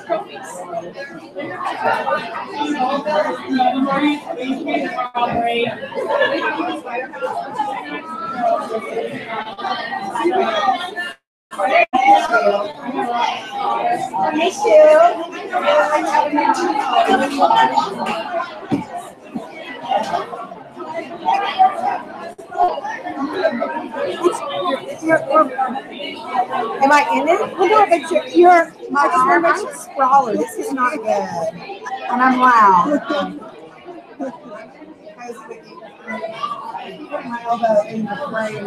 trophies. Thank you. Am I in it? Well, no, but you're my arm. I'm a sprawler. This is not good. And I'm loud. Put my elbow in the frame.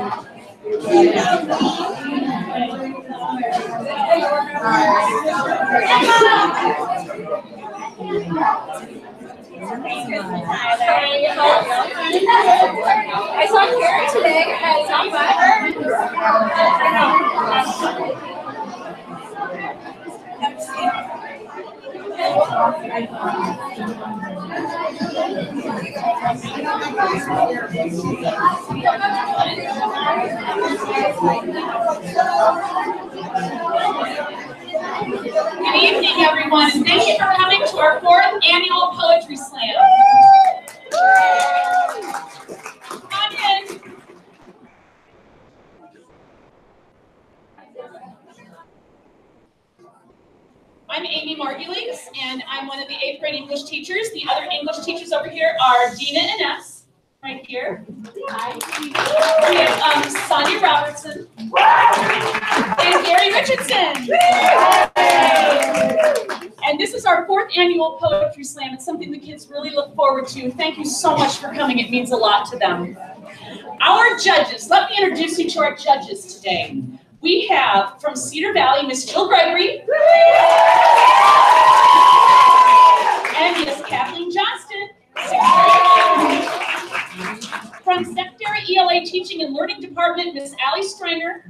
I saw Karen today at Good evening, everyone, and thank you for coming to our 4th annual Poetry Slam. Come on in. I'm Amy Margulies, and I'm one of the 8th grade English teachers. The other English teachers over here are Dina and Ness, right here. Hi. We have Sonia Robertson and Gary Richardson. And this is our 4th annual Poetry Slam. It's something the kids really look forward to. Thank you so much for coming. It means a lot to them. Our judges, let me introduce you to our judges today. We have from Cedar Valley, Miss Jill Gregory, and Miss Kathleen Johnston. From Secondary ELA Teaching and Learning Department, Miss Allie Stringer,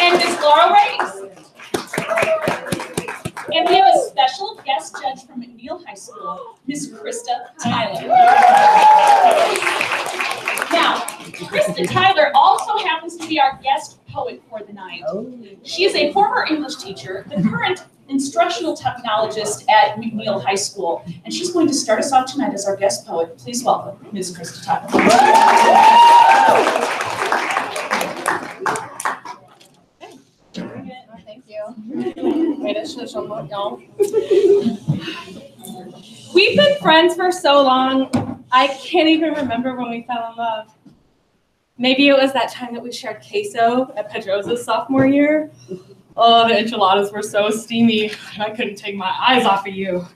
and Miss Laura Reyes. And we have a special guest judge from McNeil High School, Miss Krista Tyler. Now, Krista Tyler also happens to be our guest poet for the night. She is a former English teacher, the current instructional technologist at McNeil High School, and she's going to start us off tonight as our guest poet. Please welcome Ms. Krista Tyler. Thank you. We've been friends for so long, I can't even remember when we fell in love. Maybe it was that time that we shared queso at Pedrosa's sophomore year. Oh, the enchiladas were so steamy, I couldn't take my eyes off of you.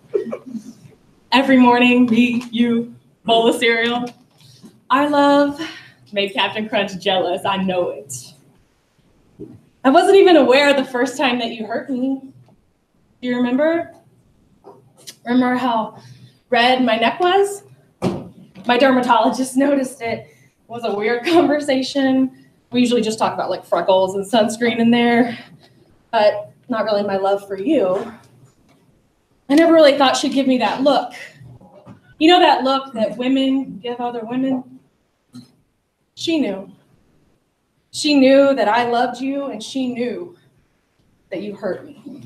Every morning, me, you, bowl of cereal. Our love made Captain Crunch jealous, I know it. I wasn't even aware the first time that you hurt me. Do you remember? Remember how red my neck was? My dermatologist noticed it. It was a weird conversation. We usually just talk about like freckles and sunscreen in there, but not really my love for you. I never really thought she'd give me that look. You know that look that women give other women? She knew. She knew that I loved you, and she knew that you hurt me.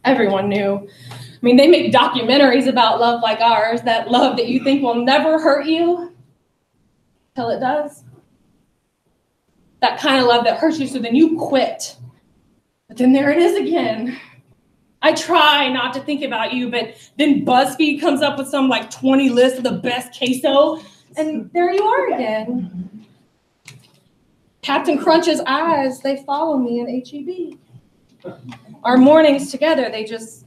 Everyone knew. I mean, they make documentaries about love like ours, that love that you think will never hurt you till it does. That kind of love that hurts you so then you quit. But then there it is again. I try not to think about you, but then BuzzFeed comes up with some like 20 list of the best queso, and there you are again. Captain Crunch's eyes, they follow me in HEB. Our mornings together, they just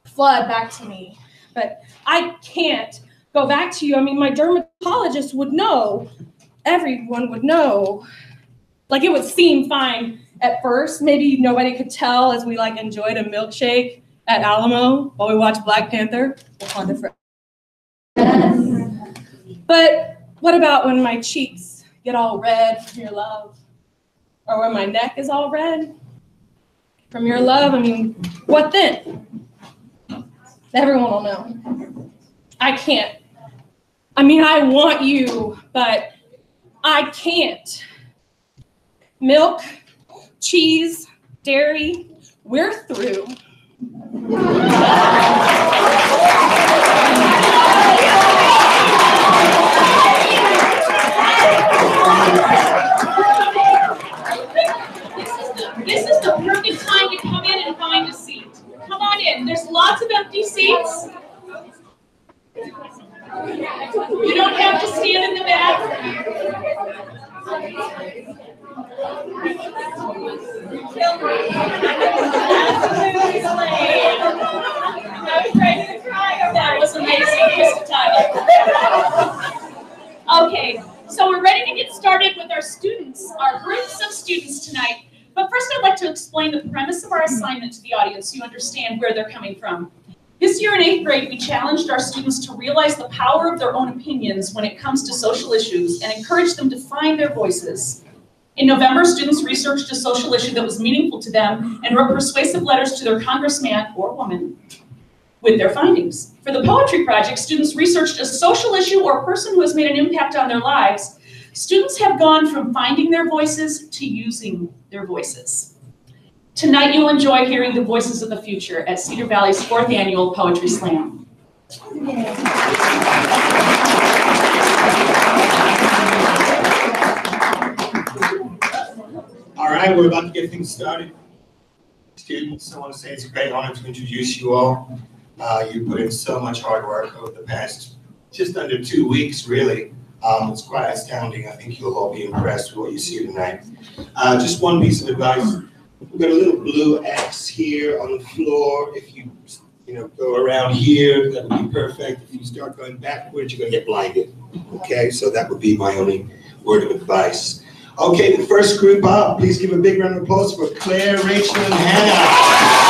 flood back to me. But I can't go back to you. I mean, my dermatologist would know. Everyone would know. Like, it would seem fine at first. Maybe nobody could tell as we like enjoyed a milkshake at Alamo while we watched Black Panther. But what about when my cheeks get all red from your love? Or when my neck is all red from your love? I mean, what then? Everyone will know. I can't. I mean, I want you, but I can't. Milk, cheese, dairy, We're through. This is the perfect time to come in and find a seat. Come on in. There's lots of empty seats. You don't have to stand in the back. I was ready to cry. That was amazing, Mr. Tyler. Okay, so we're ready to get started with our students, our groups of students tonight. But first, I'd like to explain the premise of our assignment to the audience so you understand where they're coming from. This year in 8th grade, we challenged our students to realize the power of their own opinions when it comes to social issues and encourage them to find their voices. In November, students researched a social issue that was meaningful to them and wrote persuasive letters to their congressman or woman with their findings. For the poetry project, students researched a social issue or person who has made an impact on their lives. Students have gone from finding their voices to using their voices. Tonight, you'll enjoy hearing the voices of the future at Cedar Valley's 4th annual Poetry Slam. All right, we're about to get things started. Students, I want to say it's a great honor to introduce you all. You put in so much hard work over the past just under 2 weeks, really. It's quite astounding. I think you'll all be impressed with what you see tonight. Just one piece of advice. We've got a little blue X here on the floor. If you go around here, that would be perfect. If you start going backwards, you're going to get blinded. Okay, so that would be my only word of advice. Okay, the first group up, please give a big round of applause for Claire, Rachel, and Hannah.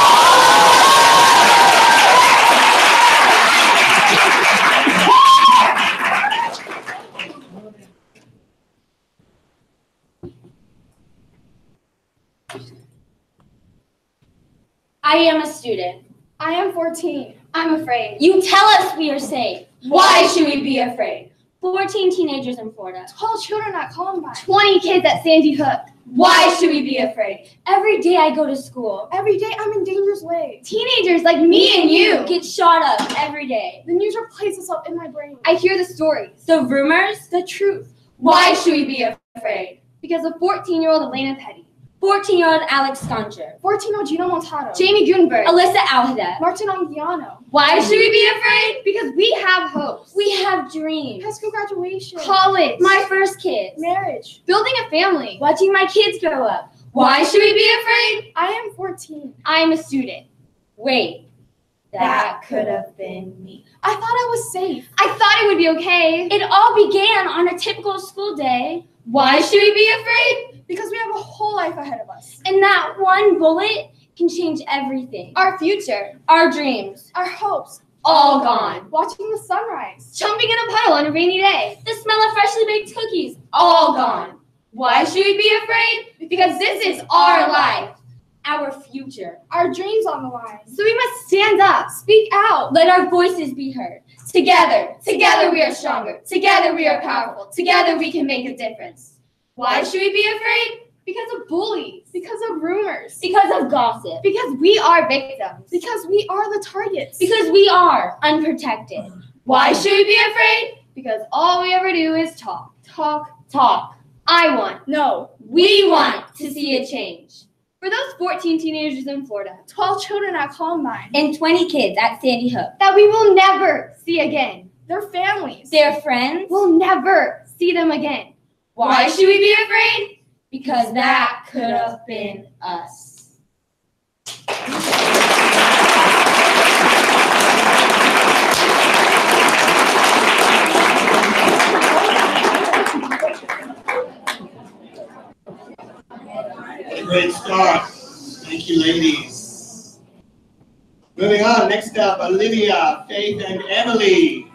I am a student. I am 14. I'm afraid. You tell us we are safe. Why should we be afraid? 14 teenagers in Florida. 12 children at Columbine. 20 kids at Sandy Hook. Why should we be afraid? Every day I go to school. Every day I'm in danger's way. Teenagers like me and you get shot up every day. The news replays itself in my brain. I hear the stories, the rumors, the truth. Why should we be afraid? Because of 14-year-old Elena Petty, 14-year-old Alex Sconcher, 14-year-old Gino Montano, Jamie Gutenberg, Alyssa Alhada, Martin Anguiano. Why should we be afraid? Because we have hopes. We have dreams. High school graduation. College. My first kids. Marriage. Building a family. Watching my kids grow up. Why should we be afraid? I am 14. I'm a student. Wait, that could have been me. I thought I was safe. I thought it would be okay. It all began on a typical school day. Why should we be afraid? Because we have a whole life ahead of us. And that one bullet can change everything. Our future, our dreams, our hopes, all gone. Watching the sunrise, jumping in a puddle on a rainy day, the smell of freshly baked cookies, all gone. Why should we be afraid? Because this is our life, our future, our dreams on the line. So we must stand up, speak out, let our voices be heard. Together we are stronger. Together we are powerful. Together we can make a difference. Why should we be afraid? Because of bullies, because of rumors, because of gossip, because we are victims, because we are the targets, because we are unprotected. Why should we be afraid? Because all we ever do is talk, talk, talk. We want to see a change. For those 14 teenagers in Florida, 12 children at Columbine, and 20 kids at Sandy Hook that we will never see again. Their families, their friends, will never see them again. Why should we be afraid? Because that could have been us. Great start. Thank you, ladies. Moving on, next up, Olivia, Faith, and Emily.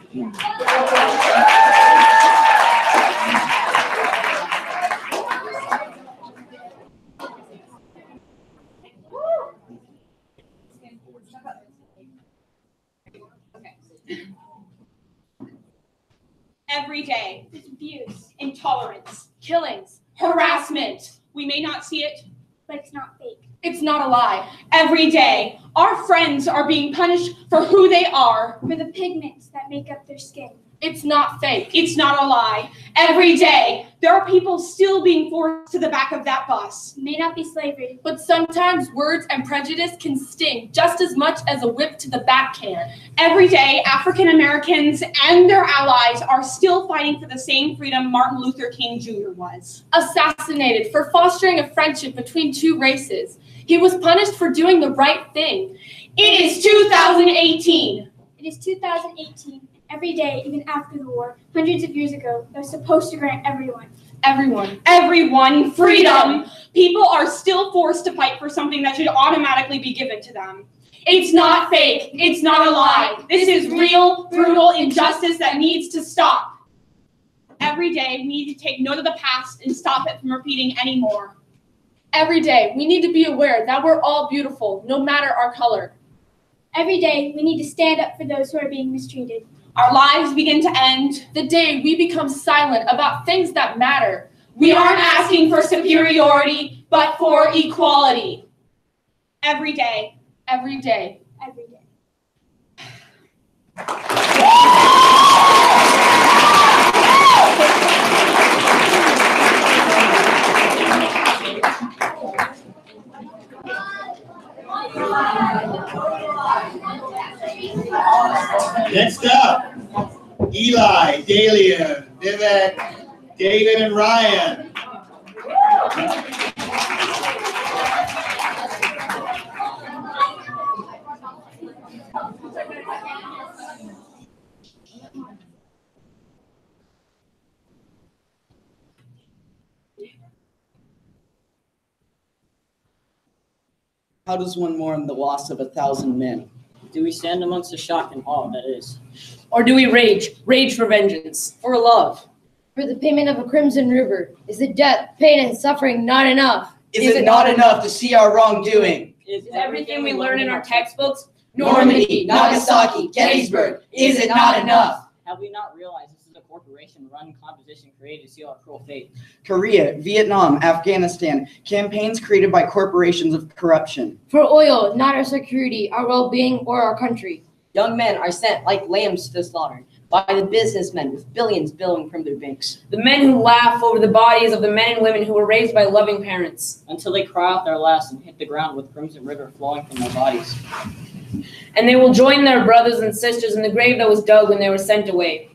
Every day, there's abuse, intolerance, killings, harassment. We may not see it, but it's not fake. It's not a lie. Every day, our friends are being punished for who they are. For the pigments that make up their skin. It's not fake. It's not a lie. Every day, there are people still being forced to the back of that bus. It may not be slavery. But sometimes words and prejudice can sting just as much as a whip to the back can. Every day, African Americans and their allies are still fighting for the same freedom Martin Luther King Jr. was. Assassinated for fostering a friendship between two races. He was punished for doing the right thing. It is 2018. It is 2018. Every day, even after the war, hundreds of years ago, that was supposed to grant everyone freedom. People are still forced to fight for something that should automatically be given to them. It's not fake. It's not a lie. This is real, brutal injustice that needs to stop. Every day, we need to take note of the past and stop it from repeating anymore. Every day, we need to be aware that we're all beautiful, no matter our color. Every day, we need to stand up for those who are being mistreated. Our lives begin to end the day we become silent about things that matter. We aren't asking for superiority, but for equality. Every day. Every day. Every day. Next up, Eli, Dahlia, Vivek, David, and Ryan. How does one mourn the loss of 1,000 men? Do we stand amongst the shock and awe that is? Or do we rage for vengeance, for love? For the payment of a crimson river, is the death, pain, and suffering not enough? Is it not enough to see our wrongdoing? Is everything we learn in our textbooks, Normandy, Nagasaki, Gettysburg, is it not enough? Have we not realized this is a corporation-run composition created to seal our cruel fate? Korea, Vietnam, Afghanistan, campaigns created by corporations of corruption. For oil, not our security, our well-being, or our country. Young men are sent like lambs to the slaughter by the businessmen with billions billowing from their banks. The men who laugh over the bodies of the men and women who were raised by loving parents. Until they cry out their last and hit the ground with crimson river flowing from their bodies. And they will join their brothers and sisters in the grave that was dug when they were sent away.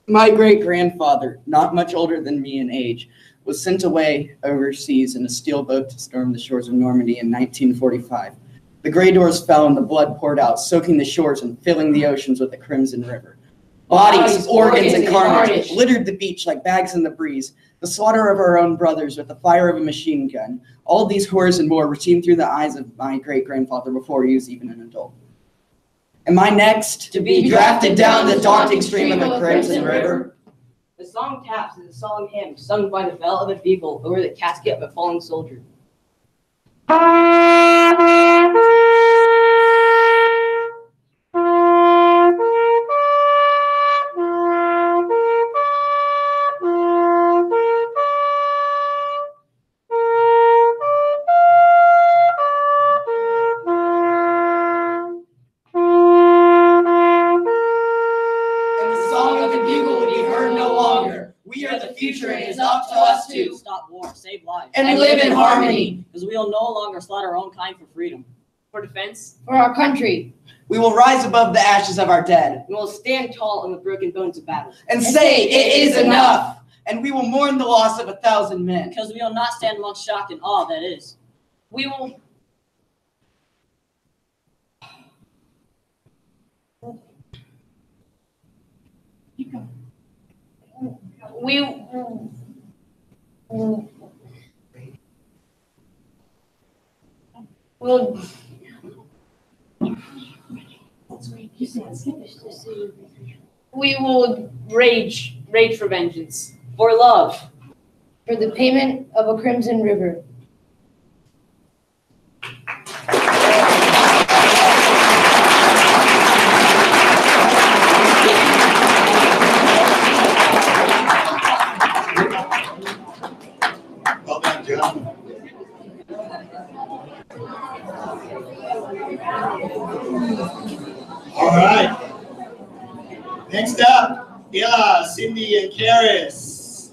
My great-grandfather, not much older than me in age, was sent away overseas in a steel boat to storm the shores of Normandy in 1945. The gray doors fell and the blood poured out, soaking the shores and filling the oceans with the crimson river. Bodies, organs, and carnage littered the beach like bags in the breeze. The slaughter of our own brothers with the fire of a machine gun. All these horrors and more were seen through the eyes of my great-grandfather before he was even an adult. Am I next to be drafted down the daunting stream of the crimson river? The song taps is a solemn hymn sung by the bell of a bugle over the casket of a fallen soldier. Future, and it's up to us to stop war, save lives, and live in harmony. Because we will no longer slaughter our own kind for freedom, for defense, for our country. We will rise above the ashes of our dead. We will stand tall on the broken bones of battle, and say it is enough. And we will mourn the loss of 1,000 men. Because we will not stand amongst shock and awe that is. We will. We will rage for vengeance, for love, for the payment of a crimson river. Well done, John. All right. Next up, Ella, Cindy, and Karis.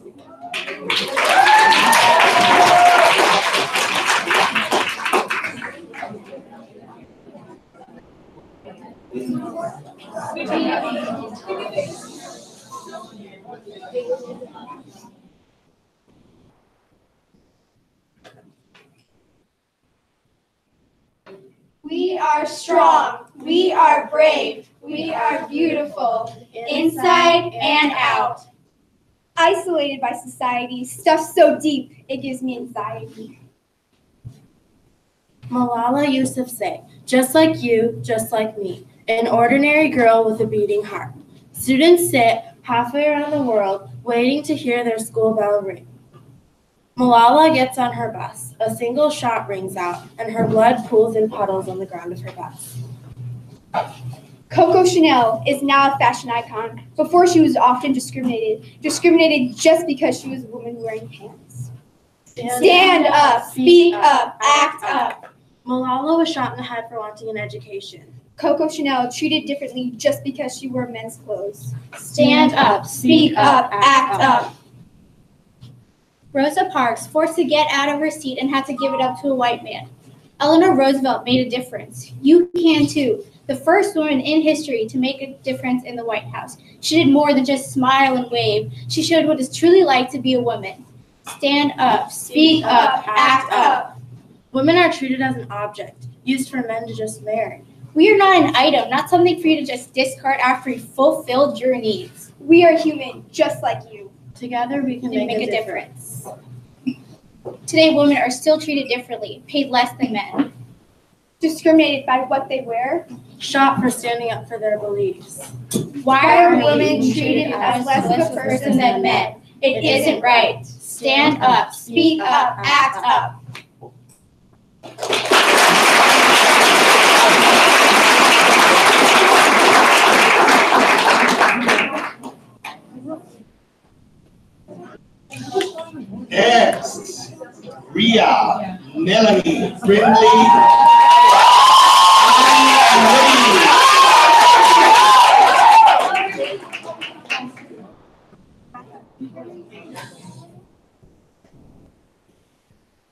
We are strong. We are brave. We are beautiful, inside and out. Isolated by society, stuffed so deep, it gives me anxiety. Malala Yousafzai, just like you, just like me, an ordinary girl with a beating heart. Students sit halfway around the world, waiting to hear their school bell ring. Malala gets on her bus. A single shot rings out, and her blood pools in puddles on the ground of her bus. Coco Chanel is now a fashion icon. Before, she was often discriminated just because she was a woman wearing pants. Stand up, speak up, act up. Malala was shot in the head for wanting an education. Coco Chanel treated differently just because she wore men's clothes. Stand up, speak up, act up. Rosa Parks forced to get out of her seat and had to give it up to a white man. Eleanor Roosevelt made a difference. You can too. The first woman in history to make a difference in the White House. She did more than just smile and wave. She showed what it's truly like to be a woman. Stand up, speak up, act up. Women are treated as an object, used for men to just marry. We are not an item, not something for you to just discard after you've fulfilled your needs. We are human, just like you. Together we can make a difference. Today, women are still treated differently, paid less than men. Discriminated by what they wear. Shot for standing up for their beliefs. Why are women treated as less of a person than men? It isn't right. Stand up, speak up, act up. Next, Ria, Melanie, Brindley,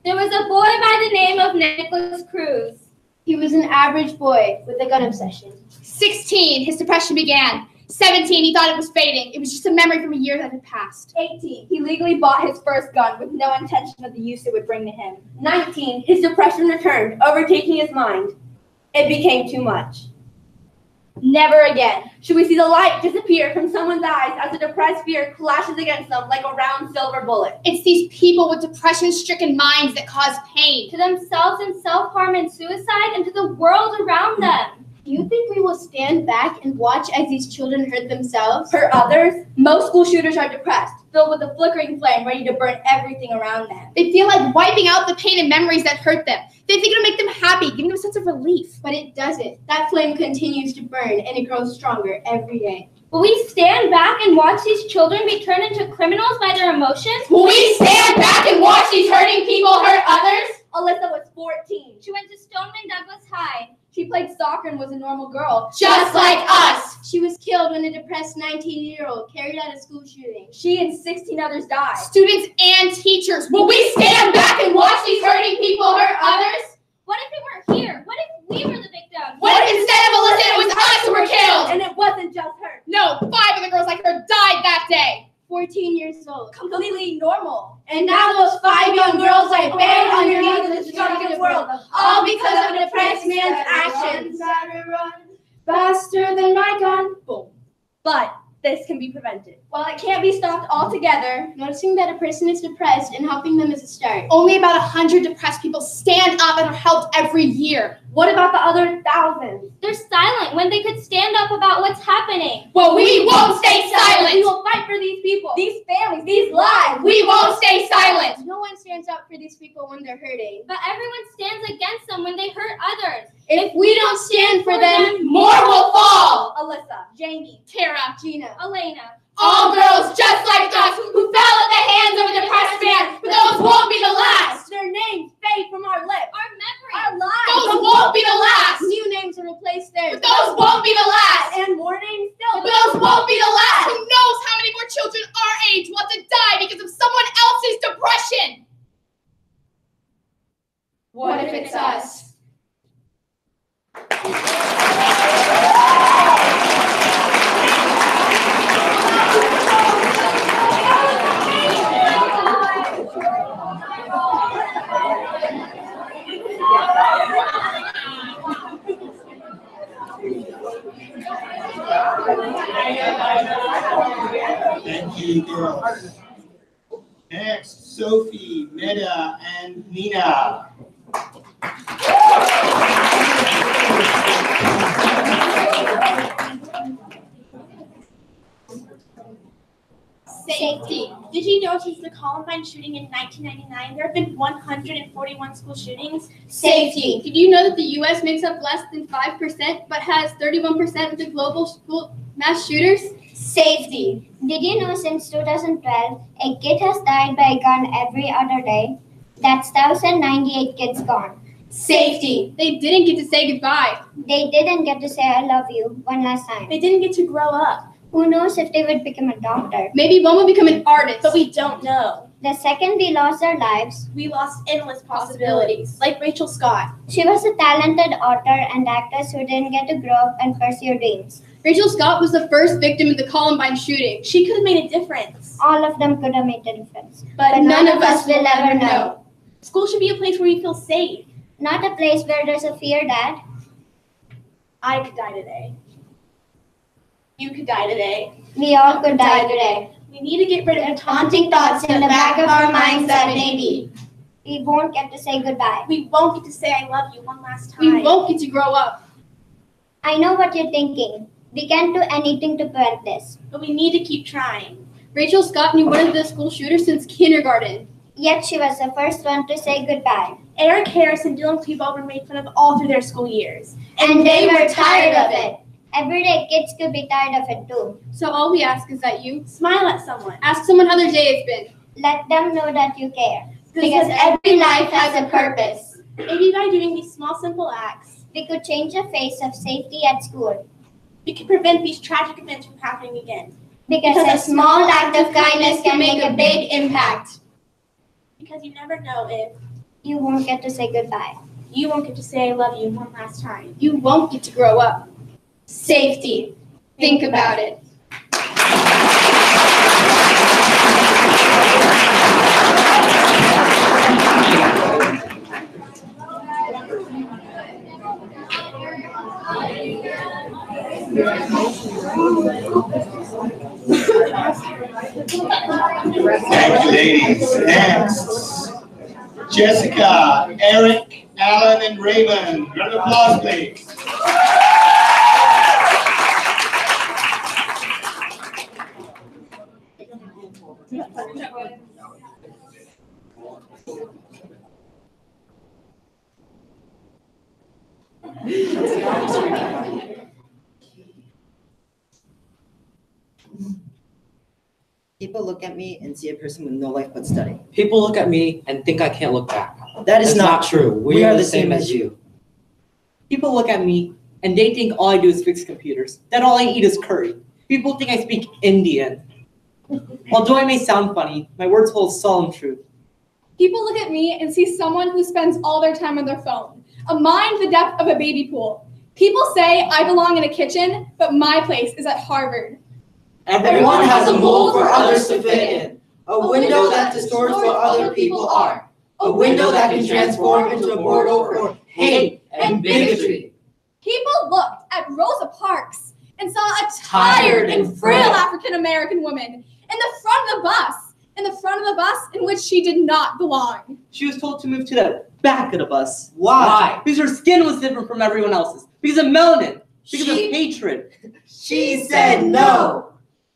There was a boy by the name of Nicholas Cruz. He was an average boy with a gun obsession. 16, his depression began. 17, he thought it was fading. It was just a memory from a year that had passed. 18, he legally bought his first gun with no intention of the use it would bring to him. 19, his depression returned, overtaking his mind. It became too much. Never again should we see the light disappear from someone's eyes as a depressed fear clashes against them like a round silver bullet. It's these people with depression-stricken minds that cause pain. To themselves in self-harm and suicide, and to the world around them. Do you think we will stand back and watch as these children hurt themselves? Hurt others? Most school shooters are depressed, filled with a flickering flame ready to burn everything around them. They feel like wiping out the pain and memories that hurt them. They think it'll make them happy, giving them a sense of relief. But it doesn't. That flame continues to burn, and it grows stronger every day. Will we stand back and watch these children be turned into criminals by their emotions? Will we stand back and watch these hurting people hurt others? Alyssa was 14. She went to Stoneman Douglas High. She played soccer and was a normal girl. Just like us! She was killed when a depressed 19-year-old carried out a school shooting. She and 16 others died. Students and teachers, will we stand back and watch these hurting people hurt others? What if we weren't here? What if we were the victims? What if instead of Alyssa, it was us who were killed? And it wasn't just her. No, 5 of the girls like her died that day. 14 years old. Completely normal. And now those 5 young girls lie buried underneath the destructive world, all because of a depressed man's actions. Faster than my gun. Boom. But this can be prevented. While it can't be stopped altogether, noticing that a person is depressed and helping them is a start. Only about 100 depressed people stand up and are helped every year. What about the other thousands? They're silent when they could stand up about what's happening. Well, we won't stay silent. We will fight for these people, these families, these lives. We won't stay silent. No one stands up for these people when they're hurting. But everyone stands against them when they hurt others. If we don't stand for them, more will fall. Alyssa, Jamie, Tara, Gina, Elena. All girls just like us who fell at the hands of a depressed man, but those won't be the last. Their names fade from our lips. Our memories. Our lives. Those be the last. New names will replace theirs. But those won't be the last. And more names still. But those won't be the last. Who knows how many more children our age want to die because of someone else's depression? What if it's us? Thank you, girls. Next, Sophie, Meta, and Nina. Safety. Did you know since the Columbine shooting in 1999, there have been 141 school shootings? Safety. Did you know that the U.S. makes up less than 5% but has 31% of the global school mass shooters? Safety. Did you know since 2012, a kid has died by a gun every other day? That's 1,098 kids gone. Safety. They didn't get to say goodbye. They didn't get to say I love you one last time. They didn't get to grow up. Who knows if they would become a doctor? Maybe one will become an artist. But we don't know. The second we lost our lives, We lost endless possibilities, like Rachel Scott. she was a talented author and actress who didn't get to grow up and pursue dreams. Rachel Scott was the first victim of the Columbine shooting. She could have made a difference. All of them could have made a difference. But none of us will ever know. School should be a place where we feel safe. Not a place where there's a fear that I could die today. You could die today. we all could die today. We need to get rid of the Haunting thoughts in the back of our minds that maybe we won't get to say goodbye. We won't get to say I love you one last time. We won't get to grow up. I know what you're thinking. We can't do anything to prevent this. But we need to keep trying. Rachel Scott knew one of the school shooters since kindergarten. Yet she was the first one to say goodbye. Eric Harris and Dylan Klebold were made fun of all through their school years. And they were tired of it. Everyday kids could be tired of it too. So all we ask is that you Smile at someone. ask someone how their day has been. Let them know that you care. Because every life has a purpose. Maybe by doing these small, simple acts, We could change the face of safety at school. we can prevent these tragic events from happening again. Because a small act of kindness can make a big impact. Because you never know if You won't get to say goodbye. you won't get to say I love you one last time. You won't get to grow up. Safety. Think about it. Thank you, ladies. Next, Jessica, Eric, Alan, and Raymond. Round of applause, please. People look at me and see a person with no life but study. People look at me and think I can't look back. That is That's not true. We are the same as you. People look at me and they think all I do is fix computers, that all I eat is curry. People think I speak Indian. Although I may sound funny, my words hold solemn truth. People look at me and see someone who spends all their time on their phone, a mind the depth of a baby pool. People say I belong in a kitchen, but my place is at Harvard. Everyone has a mold for others to fit in. A window that distorts what other people are. A window that can transform into a portal for hate and bigotry. People looked at Rosa Parks and saw a tired and frail African American woman in the front of the bus in which she did not belong. She was told to move to the back of the bus. Why? Because her skin was different from everyone else's. Because of melanin. Because of hatred. She said no.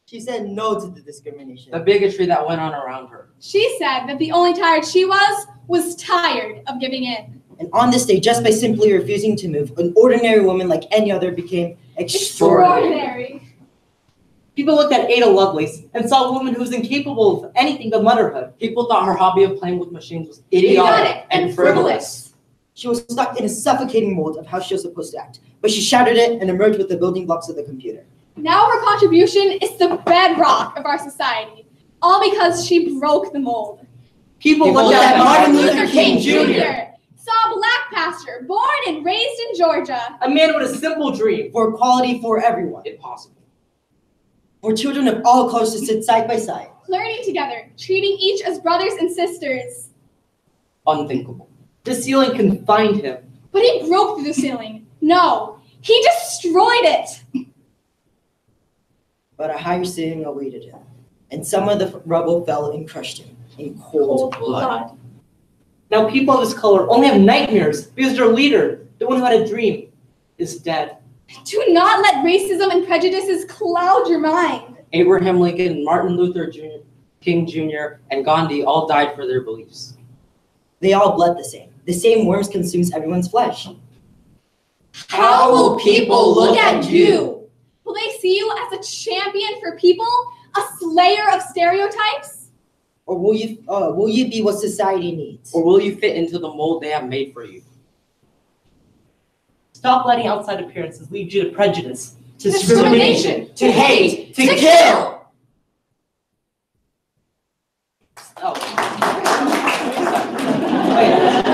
She said no to the discrimination. The bigotry that went on around her. She said that the only tired she was tired of giving in. And on this day, just by simply refusing to move, an ordinary woman like any other became extraordinary. People looked at Ada Lovelace and saw a woman who was incapable of anything but motherhood. People thought her hobby of playing with machines was idiotic and frivolous. She was stuck in a suffocating mold of how she was supposed to act, but she shattered it and emerged with the building blocks of the computer. Now her contribution is the bedrock of our society, all because she broke the mold. People looked at Martin Luther King Jr. Saw a black pastor born and raised in Georgia. A man with a simple dream. For equality for everyone. Impossible. For children of all colors to sit side by side. Learning together, treating each as brothers and sisters. Unthinkable. The ceiling confined him. But he broke through the ceiling. No, he destroyed it. But a higher ceiling awaited him, and some of the rubble fell and crushed him in cold blood. Now people of his color only have nightmares because their leader, the one who had a dream, is dead. Do not let racism and prejudices cloud your mind. Abraham Lincoln, Martin Luther King Jr., and Gandhi all died for their beliefs. They all bled the same. The same worms consumes everyone's flesh. How will people look at you? Will they see you as a champion for people? A slayer of stereotypes? Or will you be what society needs? Or will you fit into the mold they have made for you? Stop letting outside appearances lead you to prejudice, to discrimination, to hate, to kill! Oh.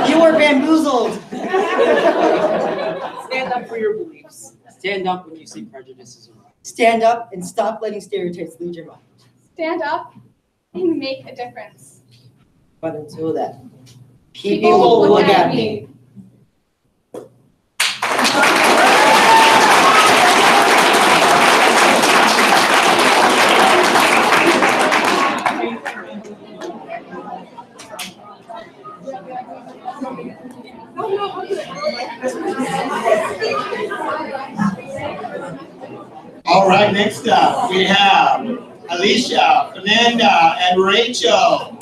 You were bamboozled! Stand up for your beliefs. Stand up when you see prejudice is wrong. Stand up and stop letting stereotypes lead your mind. Stand up and make a difference. But until then, people will look at me. All right, next up we have Alicia, Fernanda, and Rachel.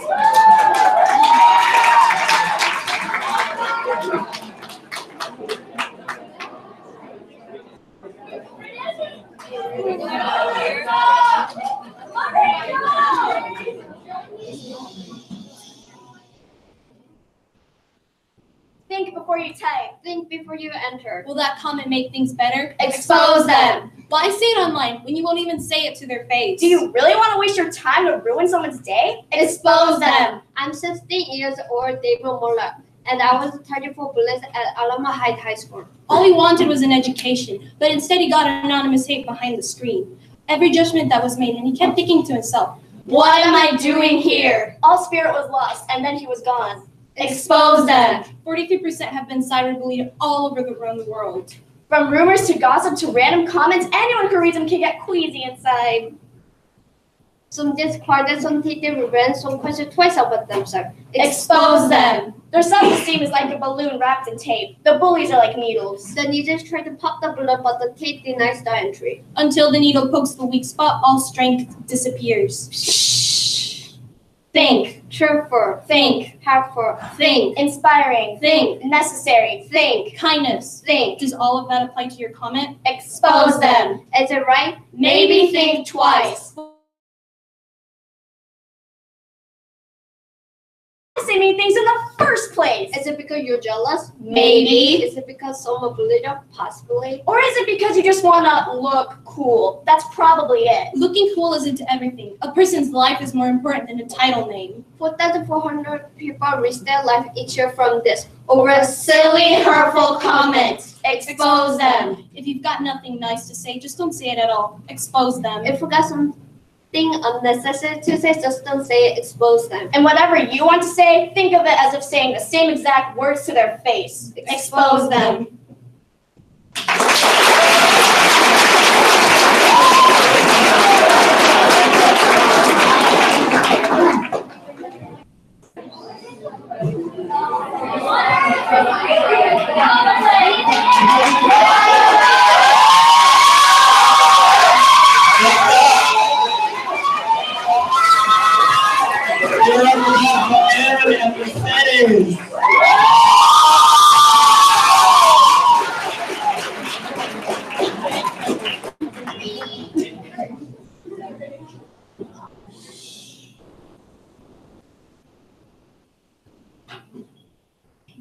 Think before you type. Think before you enter. Will that comment make things better? Expose them. Why say it online when you won't even say it to their face? Do you really want to waste your time to ruin someone's day? Expose them. I'm 16 years old, David Moller, and I was targeted for police at Alamo Heights High School. All he wanted was an education, but instead he got anonymous hate behind the screen. Every judgment that was made, and he kept thinking to himself, What am I doing here? All spirit was lost, and then he was gone. Expose them. 43% have been cyberbullied all over the world. From rumors to gossip to random comments, anyone who reads them can get queasy inside. Some discarded, some take their revenge, some question twice about themselves. Expose them. Their self-esteem is like a balloon wrapped in tape. The bullies are like needles. The needles try to pop the balloon, but the tape denies the entry. Until the needle pokes the weak spot, all strength disappears. Shh. Think. Truthful. Think. Helpful. Think. Inspiring. Think. Necessary. Think. Kindness. Think. Does all of that apply to your comment? Expose them. Is it right? Maybe think twice. Saying things in the first place. Is it because you're jealous? Maybe. Is it because someone bullied you? Possibly. Or is it because you just want to look cool? That's probably it. Looking cool isn't everything. A person's life is more important than a title name. 4,400 people risk their life each year from this. Over a silly, hurtful comment. Expose them. If you've got nothing nice to say, just don't say it at all. Expose them. If you got something unnecessary to say, just don't say it. Expose them. And whatever you want to say, think of it as if saying the same exact words to their face. Expose them.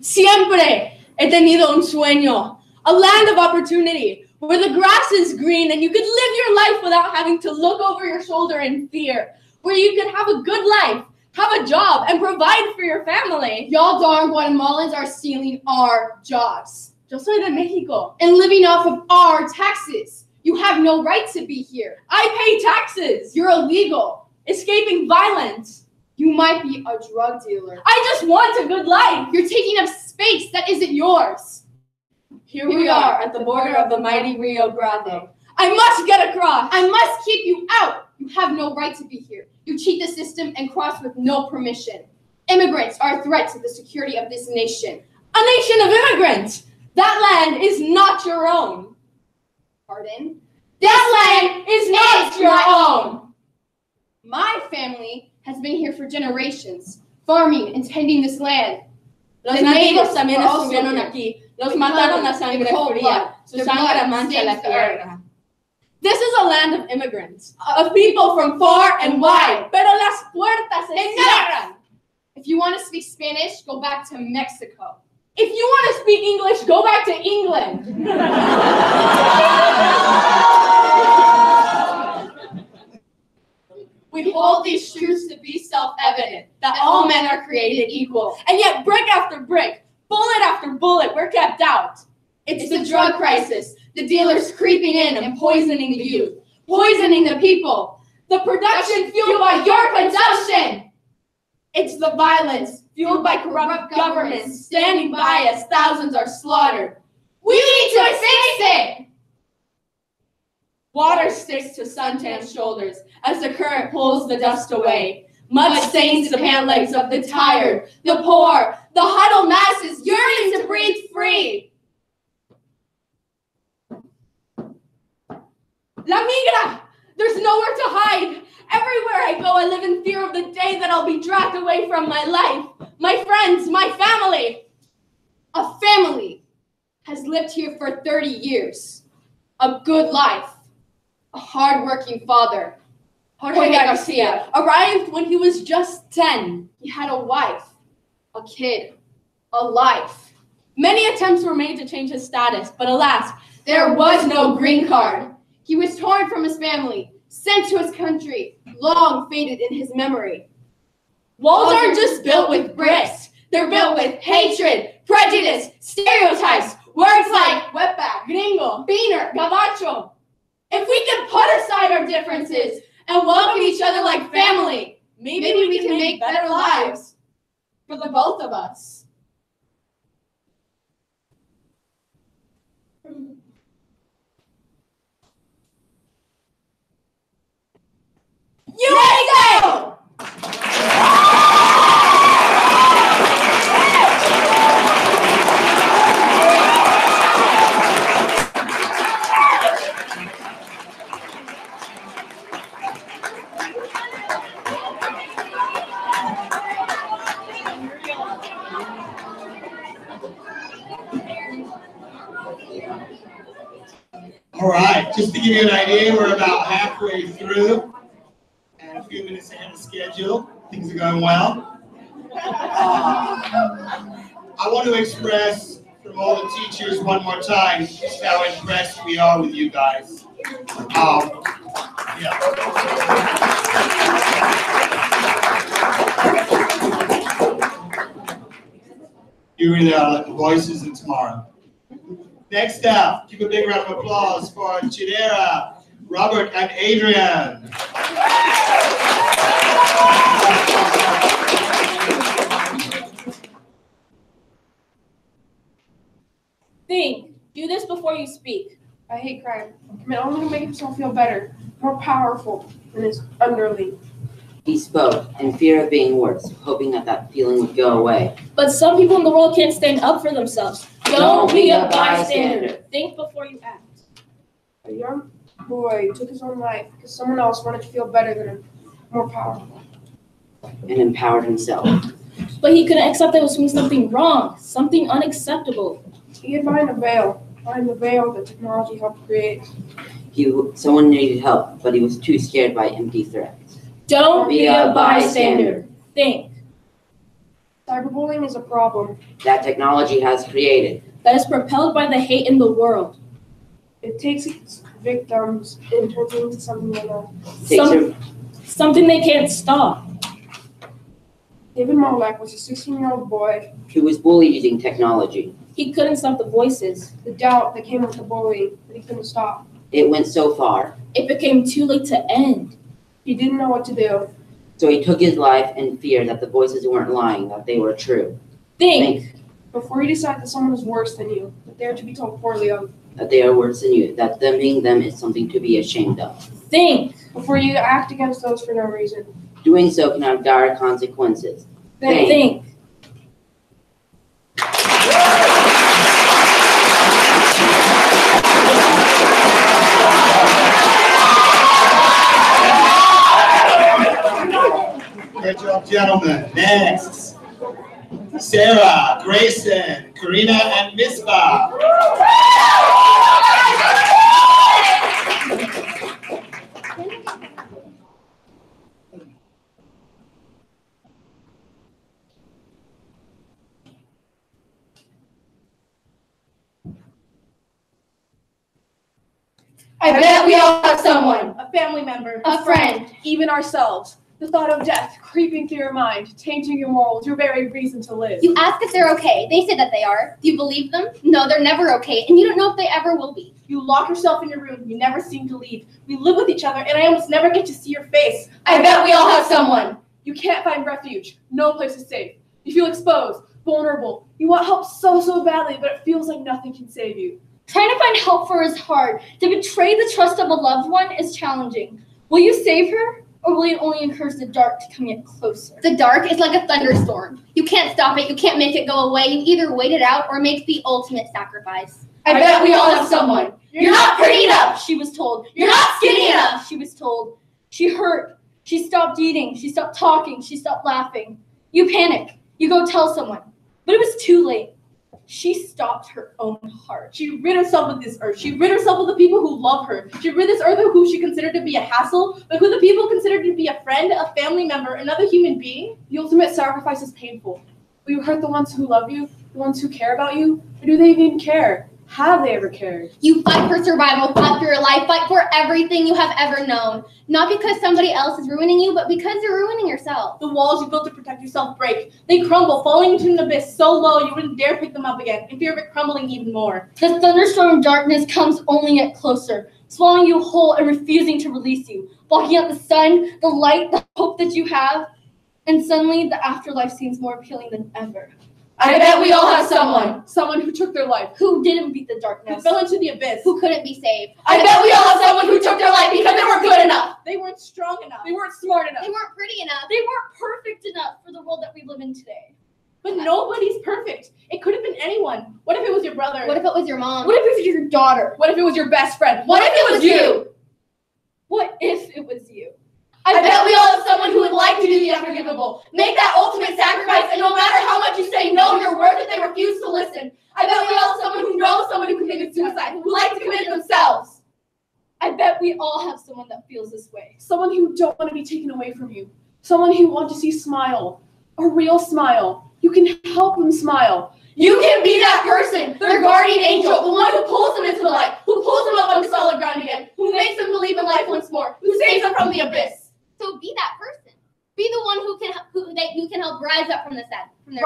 Siempre. He tenido un sueño, a land of opportunity, where the grass is green and you could live your life without having to look over your shoulder in fear, where you could have a good life, have a job, and provide for your family. Y'all darn Guatemalans are stealing our jobs. Yo soy de Mexico. And living off of our taxes. You have no right to be here. I pay taxes. You're illegal. Escaping violence. You might be a drug dealer. I just want a good life. You're taking up space that isn't yours. Here we are at the border of the mighty Rio Grande. I must get across. I must keep you out. You have no right to be here. You cheat the system and cross with no permission. Immigrants are a threat to the security of this nation. A nation of immigrants. That land is not your own. Pardon? That land is not your own. My family has been here for generations, farming and tending this land. Los nativos también estuvieron aquí. Los mataron a sangre fría. Su sangre mancha la tierra. This is a land of immigrants, of people from far and wide, pero las puertas se cierran. If you want to speak Spanish, go back to Mexico. If you want to speak English, go back to England. We hold these truths to be self-evident, that all men are created equal. And yet, brick after brick, bullet after bullet, we're kept out. It's the drug crisis, the dealers creeping in and poisoning the youth, poisoning the people, the production fueled by your consumption. It's the violence fueled by corrupt governments standing by as thousands are slaughtered. We need to fix it! Water sticks to suntanned shoulders as the current pulls the dust away. Mud stains the pant legs of the tired, the poor, the huddled masses yearning to breathe free. La migra! There's nowhere to hide. Everywhere I go, I live in fear of the day that I'll be dragged away from my life, my friends, my family. A family has lived here for 30 years. A good life. A hard-working father. Jorge Garcia arrived when he was just 10. He had a wife, a kid, a life. Many attempts were made to change his status, but alas, there was no green card. He was torn from his family, sent to his country, long faded in his memory. Walls aren't just built with bricks. They're built with hatred, prejudice, stereotypes, words like wetback, gringo, beaner, gabacho. If we can put aside our differences and welcome each other like family, maybe we can make better lives for the both of us. USA! All right, just to give you an idea, we're about halfway through and a few minutes ahead of schedule. Things are going well. I want to express from all the teachers one more time just how impressed we are with you guys. You really are like the voices of tomorrow. Next up, give a big round of applause for Cedar, Robert, and Adrian. Think. Do this before you speak. I hate crime. I mean, only to make himself feel better, more powerful than his underling. He spoke, in fear of being worse, hoping that feeling would go away. But some people in the world can't stand up for themselves. Don't be a bystander. Think before you act. A young boy took his own life because someone else wanted to feel better than him, more powerful. And empowered himself. But he couldn't accept that it was doing something wrong, something unacceptable. He hid behind the veil that technology helped create. Someone needed help, but he was too scared by empty threats. Don't be a bystander. Think. Cyberbullying is a problem that technology has created. that is propelled by the hate in the world. It takes its victims and turns it into something they know. Something they can't stop. David Molek was a 16-year-old boy. He was bullied using technology. He couldn't stop the voices. The doubt that came with the bullying that he couldn't stop. It went so far. It became too late to end. He didn't know what to do. So he took his life in fear that the voices weren't lying, that they were true. Think. Before you decide that someone is worse than you, that they are to be told poorly of. That they are worse than you, that them being them is something to be ashamed of. Think. Before you act against those for no reason. Doing so can have dire consequences. Think. Great job, gentlemen. Next, Sarah, Grayson, Karina, and Misbah. I bet we all have someone. A family member. A friend. Even ourselves. The thought of death creeping through your mind, tainting your morals, your very reason to live. You ask if they're okay. They say that they are. Do you believe them? No, they're never okay, and you don't know if they ever will be. You lock yourself in your room. You never seem to leave. We live with each other, and I almost never get to see your face. I bet we all have someone. You can't find refuge. No place is safe. You feel exposed, vulnerable. You want help so badly, but it feels like nothing can save you. Trying to find help for her is hard. To betray the trust of a loved one is challenging. Will you save her? Or will you only encourage the dark to come yet closer? The dark is like a thunderstorm. You can't stop it. You can't make it go away. You either wait it out or make the ultimate sacrifice. I bet we all have someone. You're not pretty enough, she was told. You're not skinny enough, she was told. She hurt. She stopped eating. She stopped talking. She stopped laughing. You panic. You go tell someone. But it was too late. She stopped her own heart. She rid herself of this earth. She rid herself of the people who love her. She rid this earth of who she considered to be a hassle, but who the people considered to be a friend, a family member, another human being. The ultimate sacrifice is painful. Will you hurt the ones who love you, the ones who care about you? Or do they even care? Have they ever cared? You fight for survival, fight for your life, fight for everything you have ever known. Not because somebody else is ruining you, but because you're ruining yourself. The walls you built to protect yourself break. They crumble, falling into an abyss so low you wouldn't dare pick them up again, in fear of it crumbling even more. The thunderstorm of darkness comes only yet closer, swallowing you whole and refusing to release you, blocking out the sun, the light, the hope that you have, and suddenly the afterlife seems more appealing than ever. I bet we all have someone. Someone who took their life. Who didn't beat the darkness. Who fell into the abyss. Who couldn't be saved. I bet we all have someone who took their life because they weren't good enough. They weren't strong enough. They weren't smart enough. They weren't pretty enough. They weren't perfect enough for the world that we live in today. But nobody's perfect. It could have been anyone. What if it was your brother? What if it was your mom? What if it was your daughter? What if it was your best friend? What if it was you? What if it was you? I bet we all have someone who would like to do the unforgivable. Make that ultimate sacrifice, and no matter how much you say no, you're worth it, they refuse to listen. I bet we all have someone who knows someone who committed suicide, who would like to commit it themselves. I bet we all have someone that feels this way. Someone who don't want to be taken away from you. Someone who wants to see smile. A real smile. You can help them smile. You can be that person, their guardian angel, the one who pulls them into the light, who pulls them up onto solid ground again, who makes them believe in life once more, who saves them from the abyss. So be that person. Be the one who can help rise up from their sadness.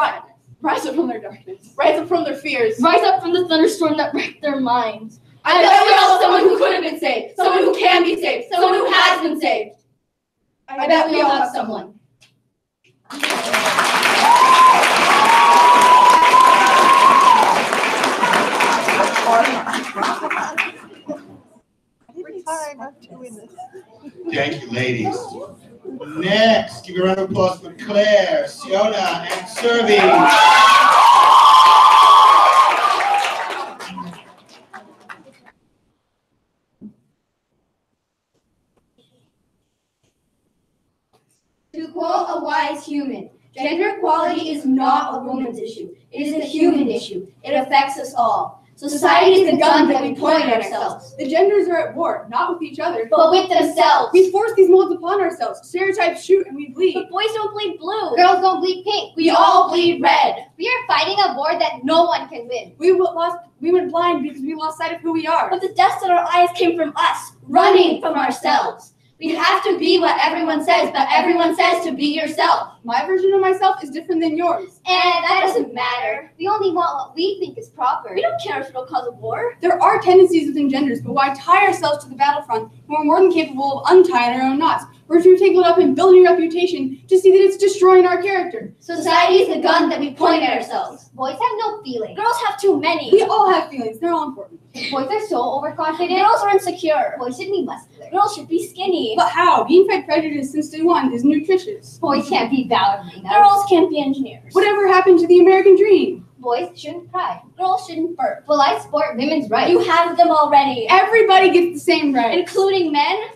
Rise up from their darkness. Rise up from their fears. Rise up from the thunderstorm that wrecked their minds. I bet we all have someone who could have been saved, someone who can be saved, someone who has been saved. I bet we all have someone. Every time I'm doing this. Thank you, ladies. Next, give a round of applause for Claire, Siona, and Servi. To quote a wise human, gender equality is not a woman's issue. It is a human issue. It affects us all. Society is the gun that we point at ourselves. The genders are at war, not with each other, but with themselves. We force these molds upon ourselves. Stereotypes shoot and we bleed. But boys don't bleed blue. Girls don't bleed pink. We all bleed red. We are fighting a war that no one can win. We went blind because we lost sight of who we are. But the dust in our eyes came from us, running from ourselves. We have to be what everyone says, but everyone says to be yourself. My version of myself is different than yours. And that doesn't matter. We only want what we think is proper. We don't care if it'll cause a war. There are tendencies within genders, but why tie ourselves to the battlefront when we're more than capable of untying our own knots? We're too tangled up in building a reputation to see that it's destroying our character. Society is the gun that we point at ourselves. Boys have no feelings. Girls have too many. We all have feelings. They're all important. Boys are so overconfident. Girls are insecure. Boys should be muscular. Girls should be skinny. But how? Being fed prejudice since day one is nutritious. Boys can't be ballerinas. Girls can't be engineers. Whatever happened to the American dream? Boys shouldn't cry. Girls shouldn't burp. Well, I support women's rights. You have them already. Everybody gets the same rights. Including men.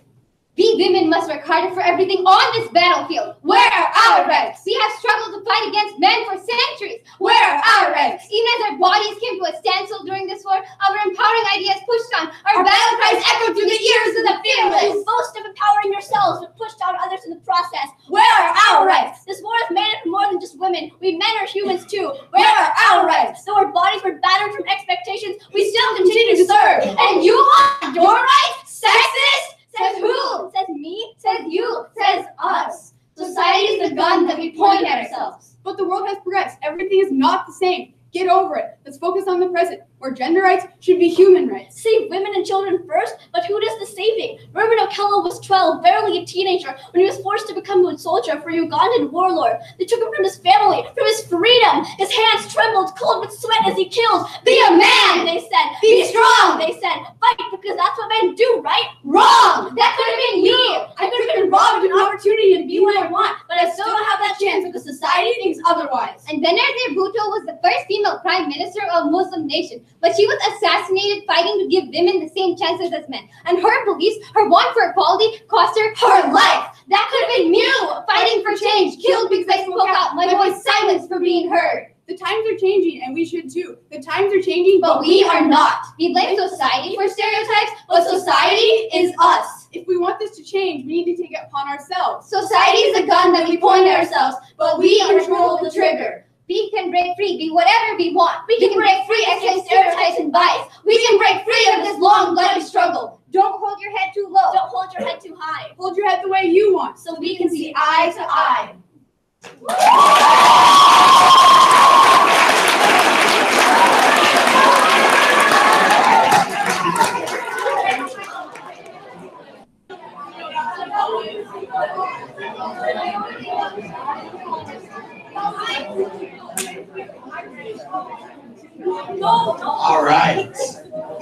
We women must work harder for everything on this battlefield. Where are our rights? We have struggled to fight against men for centuries. Where are our rights? Even as our bodies came to a standstill during this war, our empowering ideas pushed on. Our battle cries echoed through the ears of the fearless. You boast of empowering yourselves, but pushed down others in the process. Where are our rights? This war is made up of more than just women. We men are humans too. Where are our rights? Though our bodies were battered from expectations, we still continue to serve. And you want your rights? Sexist? Says who? Says me? Says you? Says us. Society is the gun that we point at ourselves. But the world has progressed. Everything is not the same. Get over it. Let's focus on the present, where gender rights should be human rights. Save women and children first, but who does the saving? Reverend Okello was 12, barely a teenager, when he was forced to become a soldier for a Ugandan warlord. They took him from his family, from his freedom. His hands trembled, cold with sweat as he killed. Be a man, they said. Be strong, they said. Fight, because that's what men do, right? Wrong! That could have been me. I could have been robbed of an opportunity to be what I want, but I still don't have that chance because society thinks otherwise. And Benazir Bhutto was the first female prime minister of a Muslim nation, but she was assassinated fighting to give women the same chances as men. And her beliefs, her want for equality, cost her her life. That could have been you, fighting for change, killed because I spoke out, my voice silenced for being heard. The times are changing, and we should too. The times are changing, but we are not. We blame society for stereotypes, but society is us. If we want this to change, we need to take it upon ourselves. Society is a gun that we point at ourselves, but we control the trigger. We can break free, be whatever we want. We can break free against stereotypes and bias. We can break free of this long, bloody struggle. Don't hold your head too low. Don't hold your head too high. Hold your head the way you want, so we can see eye to eye. All right.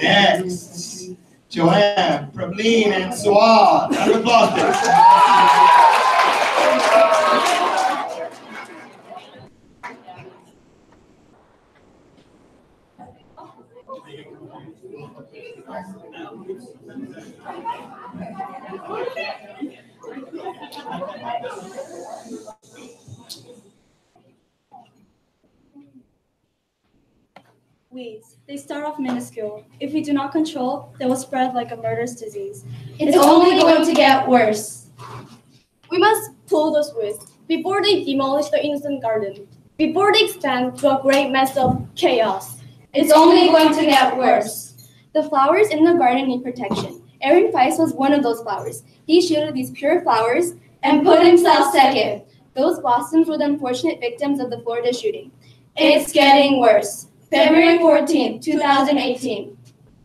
Next, Joanne, Prablin, and Suad. Round of applause, please. Weeds. They start off minuscule. If we do not control, they will spread like a murderous disease. It's only going to get worse. We must pull those weeds before they demolish the innocent garden, before they expand to a great mess of chaos. It's only going to get worse. The flowers in the garden need protection. Aaron Feist was one of those flowers. He shielded these pure flowers and put himself second. Those blossoms were the unfortunate victims of the Florida shooting. It's getting worse. February 14, 2018.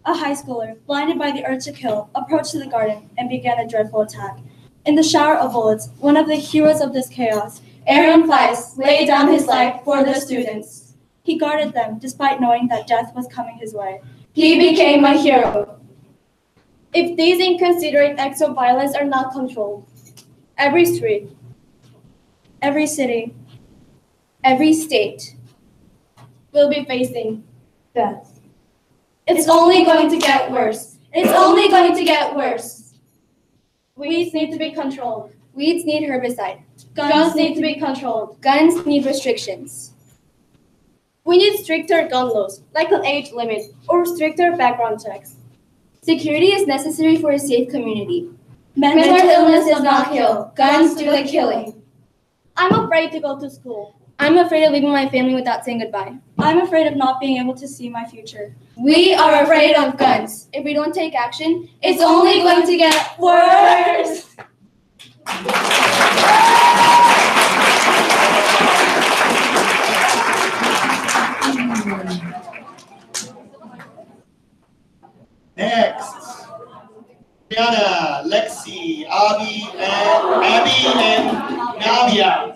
A high schooler, blinded by the urge to kill, approached the garden and began a dreadful attack. In the shower of bullets, one of the heroes of this chaos, Aaron Feist, laid down his life for the students. He guarded them despite knowing that death was coming his way. He became a hero. If these inconsiderate acts of violence are not controlled, every street, every city, every state will be facing death. It's only going to get worse. It's only going to get worse. Weeds need to be controlled. Weeds need herbicide. Guns need to be controlled. Guns need restrictions. We need stricter gun laws, like an age limit or stricter background checks. Security is necessary for a safe community. Mental illness does not kill. Guns do the killing. I'm afraid to go to school. I'm afraid of leaving my family without saying goodbye. I'm afraid of not being able to see my future. We are afraid of guns. If we don't take action, It's only going to get worse. Next, Brianna, Lexi, Abby, and Navia.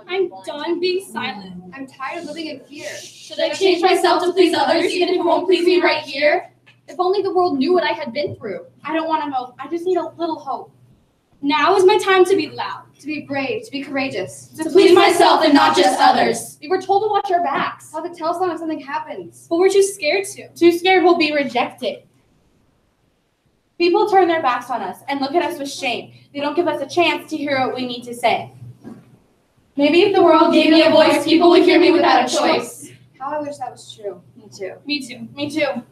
I'm done being silent. I'm tired of living in fear. Should I change myself to please others even if it won't please me right here? If only the world knew what I had been through. I don't want to know. I just need a little hope. Now is my time to be loud. To be brave, to be courageous. To please myself and not just others. We were told to watch our backs. How to tell someone if something happens. But we're too scared to. Too scared we'll be rejected. People turn their backs on us and look at us with shame. They don't give us a chance to hear what we need to say. Maybe if the world gave me a voice, people would hear me without a choice. How I wish that was true. Me too. Me too. Me too.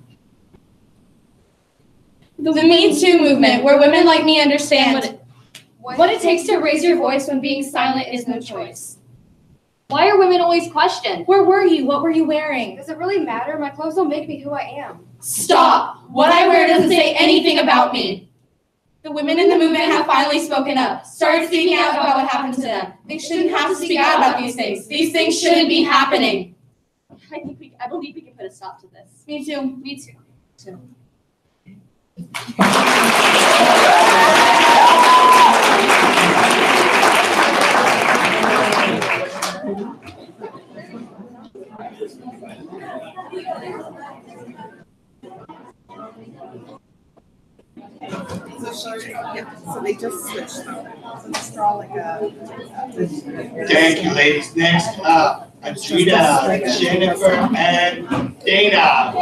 The Me Too movement, where women like me understand What it takes to raise your voice when being silent is no choice. Why are women always questioned? Where were you? What were you wearing? Does it really matter? My clothes don't make me who I am. Stop! What I wear doesn't say anything about me. The women in the movement have finally spoken up, started speaking out about what happened to them. They shouldn't have to speak out about these things. These things shouldn't be happening. I believe we can put a stop to this. Me too. Me too. So they just switched them. So the straw like a. Thank you, ladies. Next up, Adrina, Jennifer, and Dana.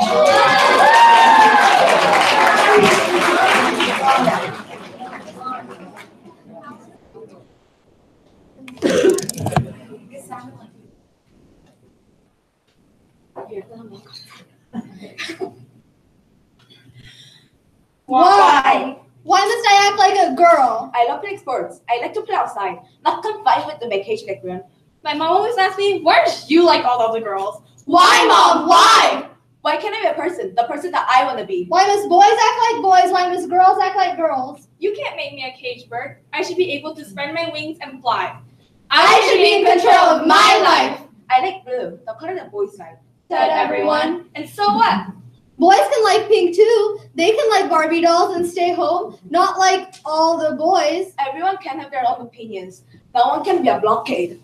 Why? Why must I act like a girl? I love playing sports. I like to play outside, not confined with the vacation everyone. My mom always asks me, why are you like all other girls? Why, Mom? Why? Why can't I be a person? The person that I want to be. Why must boys act like boys? Why must girls act like girls? You can't make me a cage bird. I should be able to spread my wings and fly. I should be in control of my life. I like blue, the color that boys like. Said everyone. And so what? Boys can like pink too. They can like Barbie dolls and stay home. Not like all the boys. Everyone can have their own opinions. No one can be a blockade.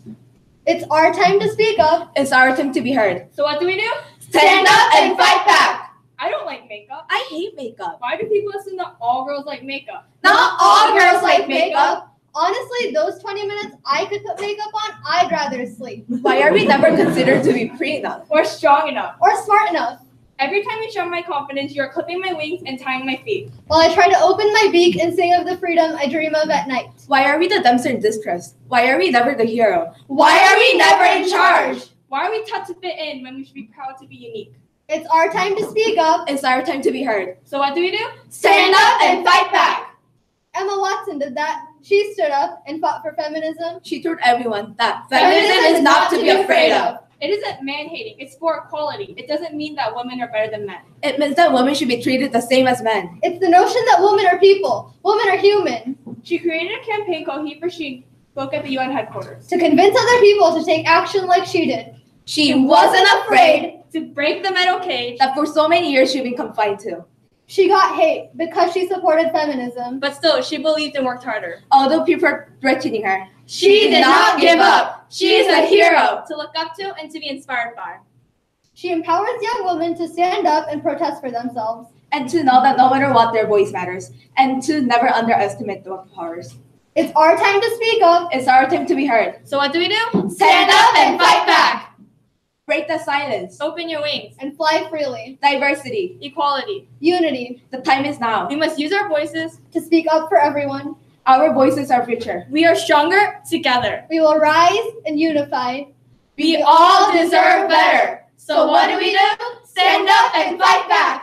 It's our time to speak up. It's our time to be heard. So what do we do? Stand up and fight back. I don't like makeup. I hate makeup. Why do people assume that all girls like makeup? Not all girls like makeup. Honestly, those 20 minutes I could put makeup on, I'd rather sleep. Why are we never considered to be pretty enough? Or strong enough? Or smart enough? Every time you show my confidence, you are clipping my wings and tying my feet. While I try to open my beak and sing of the freedom I dream of at night. Why are we the dumpster in distress? Why are we never the hero? Why are we never in charge? Why are we taught to fit in when we should be proud to be unique? It's our time to speak up. It's our time to be heard. So what do we do? Stand up and fight back. Emma Watson did that. She stood up and fought for feminism. She told everyone that feminism is not to be afraid of. It isn't man-hating. It's for equality. It doesn't mean that women are better than men. It means that women should be treated the same as men. It's the notion that women are people. Women are human. She created a campaign called He for She, spoke at the UN headquarters. To convince other people to take action like she did. She wasn't afraid to break the metal cage that for so many years she'd been confined to. She got hate because she supported feminism. But still, she believed and worked harder. Although people are threatening her, she did not give up. She is a hero to look up to and to be inspired by. She empowers young women to stand up and protest for themselves. And to know that no matter what, their voice matters. And to never underestimate their powers. It's our time to speak up. It's our time to be heard. So what do we do? Stand up and fight back. Break the silence. Open your wings. And fly freely. Diversity. Equality. Unity. The time is now. We must use our voices To speak up for everyone. Our voices are richer. We are stronger together. We will rise and unify. We all deserve better. So what do? Stand up and fight back.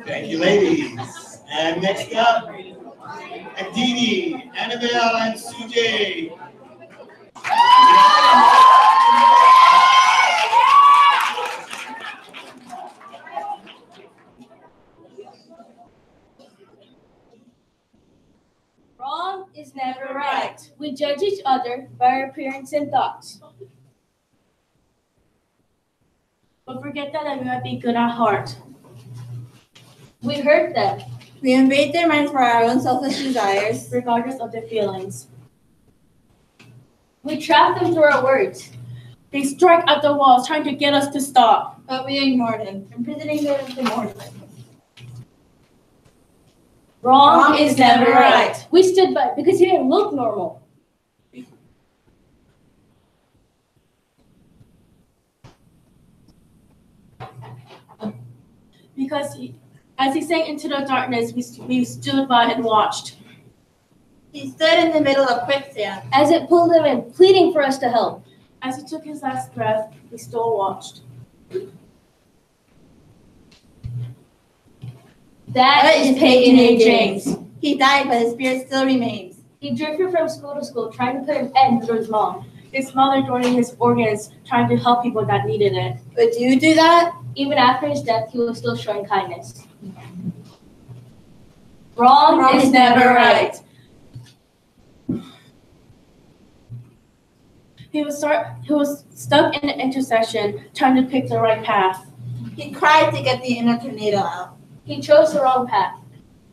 Thank you, ladies. And next up, Aditi, Annabelle, and Sujay. Wrong is never right. We judge each other by our appearance and thoughts. But forget that we might be good at heart. We hurt them. We invade their minds for our own selfish desires, regardless of their feelings. We trap them through our words. They strike at the walls, trying to get us to stop. but we ignored him, imprisoning them into morning. Wrong is never right. We stood by because he didn't look normal. Because as he sank into the darkness, we stood by and watched. He stood in the middle of quicksand. As it pulled him in, pleading for us to help. As he took his last breath, we still watched. That is Peyton A. James. He died, but his spirit still remains. He drifted from school to school, trying to put an end to his mom. His mother donating his organs, trying to help people that needed it. Would you do that? Even after his death, he was still showing kindness. Wrong is never right. He was stuck in an intersection, trying to pick the right path. He cried to get the inner tornado out. He chose the wrong path,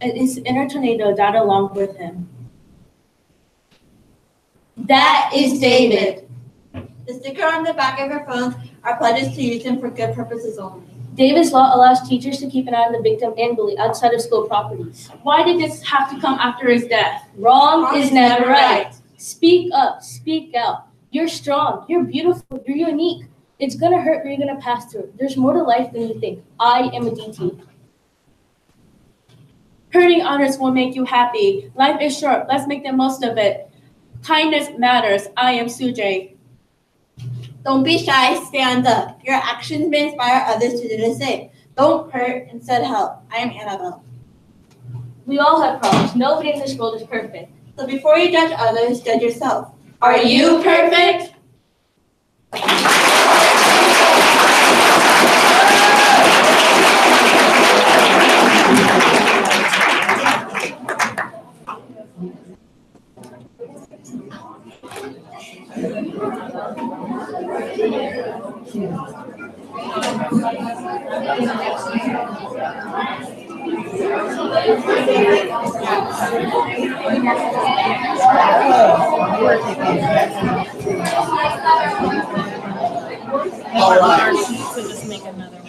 and his inner tornado died along with him. That is David. The sticker on the back of your phones are pledges to use them for good purposes only. David's law allows teachers to keep an eye on the victim and bully outside of school properties. Why did this have to come after his death? Wrong is never right. Speak up, speak out. You're strong, you're beautiful, you're unique. It's gonna hurt, but you're gonna pass through. There's more to life than you think. I am a DT. Hurting others will make you happy. Life is short, let's make the most of it. Kindness matters. I am Sujay. Don't be shy, stand up. Your actions may inspire others to do the same. Don't hurt, instead help. I am Annabelle. We all have problems. Nobody in this world is perfect. So before you judge others, judge yourself. Are you perfect? All right.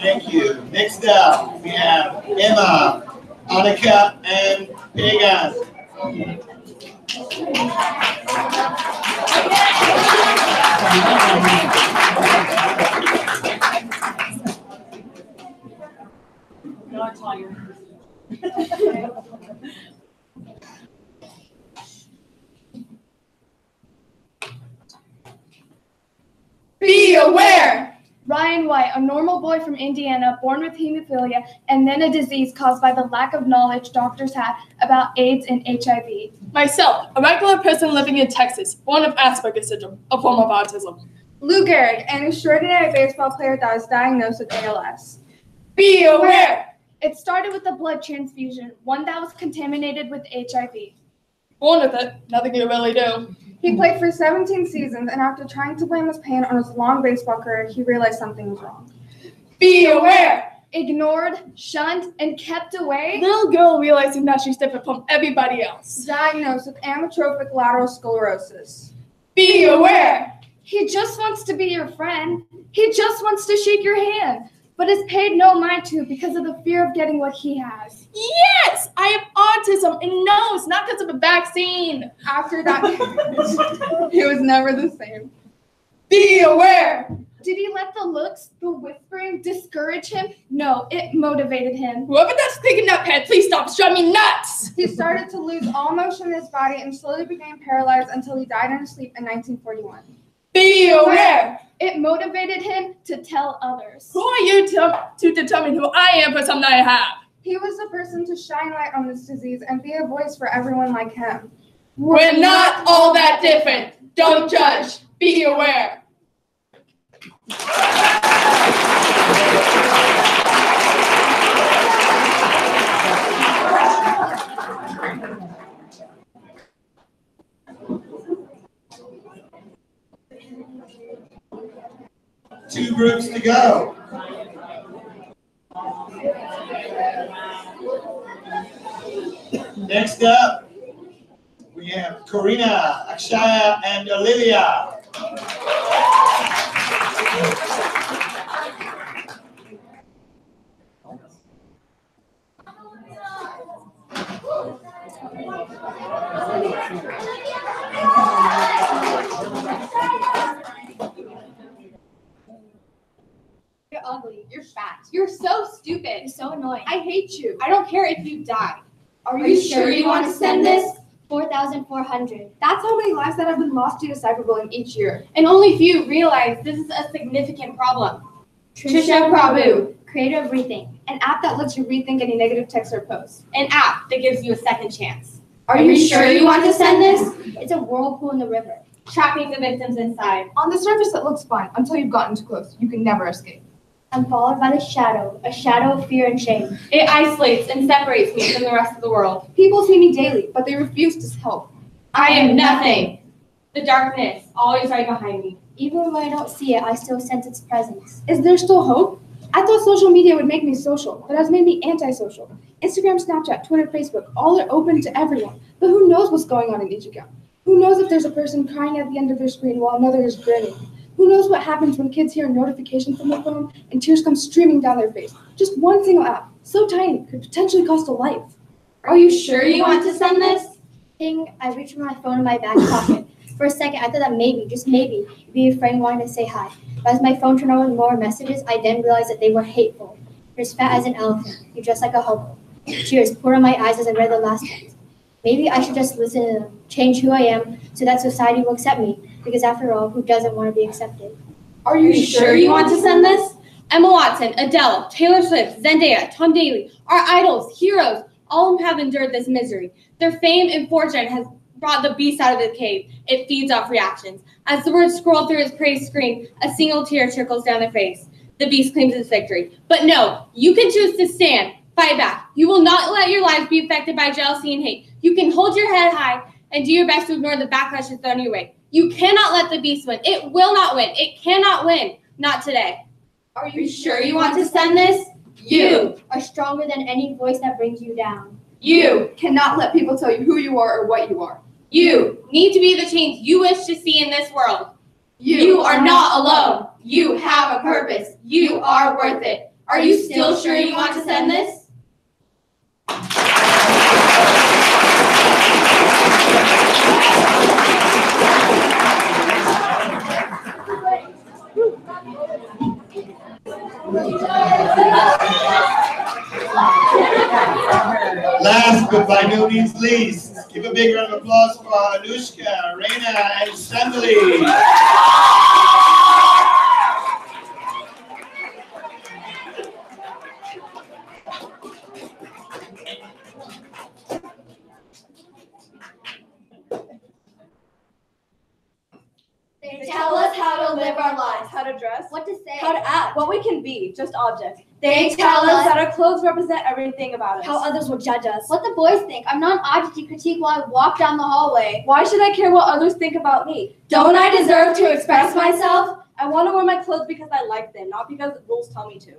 Thank you. Next up, we have Emma, Annika, and Pagan. No, I'm tired. Be aware! Ryan White, a normal boy from Indiana, born with hemophilia and then a disease caused by the lack of knowledge doctors had about AIDS and HIV. Myself, a regular person living in Texas, born with Asperger's syndrome, a form of autism. Lou Gehrig, an extraordinary baseball player that was diagnosed with ALS. Be aware! It started with a blood transfusion, one that was contaminated with HIV. Born with it, nothing you really do. He played for 17 seasons, and after trying to blame his pain on his long baseball career, he realized something was wrong. Be aware! Ignored, shunned, and kept away. Little girl realizing that she's different from everybody else. Diagnosed with amyotrophic lateral sclerosis. Be aware! He just wants to be your friend. He just wants to shake your hand, but is paid no mind to because of the fear of getting what he has. Yes, I have autism, and no, it's not because of a vaccine. After that, he was never the same. Be aware. Did he let the looks, the whispering, discourage him? No, it motivated him. Whoever that's picking up head, please stop driving me nuts. He started to lose all motion in his body and slowly became paralyzed until he died in his sleep in 1941. Be aware. It motivated him to tell others. Who are you to determine who I am for something I have? He was the person to shine light on this disease and be a voice for everyone like him. We're not all that different. Don't judge. Be aware. Two groups to go. Next up, we have Karina, Akshaya, and Olivia. You're ugly. You're fat. You're so stupid. You're so annoying. I hate you. I don't care if you die. Are you sure you want to send this? 4,400. That's how many lives that have been lost due to cyberbullying each year. And only few realize this is a significant problem. Trisha Prabhu, creator of Rethink. An app that lets you rethink any negative text or post. An app that gives you a second chance. Are you sure you want to send this? It's a whirlpool in the river. Trapping the victims inside. On the surface, it looks fine until you've gotten too close. You can never escape. I'm followed by the shadow, a shadow of fear and shame. It isolates and separates me from the rest of the world. People see me daily, but they refuse to help. I am nothing. The darkness, always right behind me. Even when I don't see it, I still sense its presence. Is there still hope? I thought social media would make me social, but it has made me antisocial. Instagram, Snapchat, Twitter, Facebook, all are open to everyone. But who knows what's going on in each account? Who knows if there's a person crying at the end of their screen while another is grinning? Who knows what happens when kids hear a notification from their phone and tears come streaming down their face? Just one single app, so tiny, could potentially cost a life. Are you sure you want to send this? Ping, I reached for my phone in my back pocket. For a second, I thought that maybe, just maybe, it'd be a friend wanting to say hi. But as my phone turned on with more messages, I then realized that they were hateful. You're as fat as an elephant. You're dressed like a hobo. Tears poured on my eyes as I read the last ones. Maybe I should just listen to them, change who I am, so that society will accept me. Because after all, who doesn't want to be accepted? Are you sure you want to send this? Emma Watson, Adele, Taylor Swift, Zendaya, Tom Daley, our idols, heroes, all of them have endured this misery. Their fame and fortune has brought the beast out of the cave. It feeds off reactions. As the words scroll through his praise screen, a single tear trickles down their face. The beast claims its victory. But no, you can choose to stand, fight back. You will not let your lives be affected by jealousy and hate. You can hold your head high and do your best to ignore the backlash that's thrown your way. You cannot let the beast win. It will not win. It cannot win. Not today. Are you sure you want to send this? You are stronger than any voice that brings you down. You cannot let people tell you who you are or what you are. You need to be the change you wish to see in this world. You are not alone. You have a purpose. You are worth it. Are you still sure you want to send this? Last but by no means least, give a big round of applause for Anushka, Reina, and Sandali. They tell us how to live our lives, How to dress, What to say? how to act, what we can be, just objects. They tell us that our clothes represent everything about us. How others will judge us. What the boys think. I'm not an object you critique while I walk down the hallway. Why should I care what others think about me? Don't I deserve to express myself? I want to wear my clothes because I like them, not because the rules tell me to.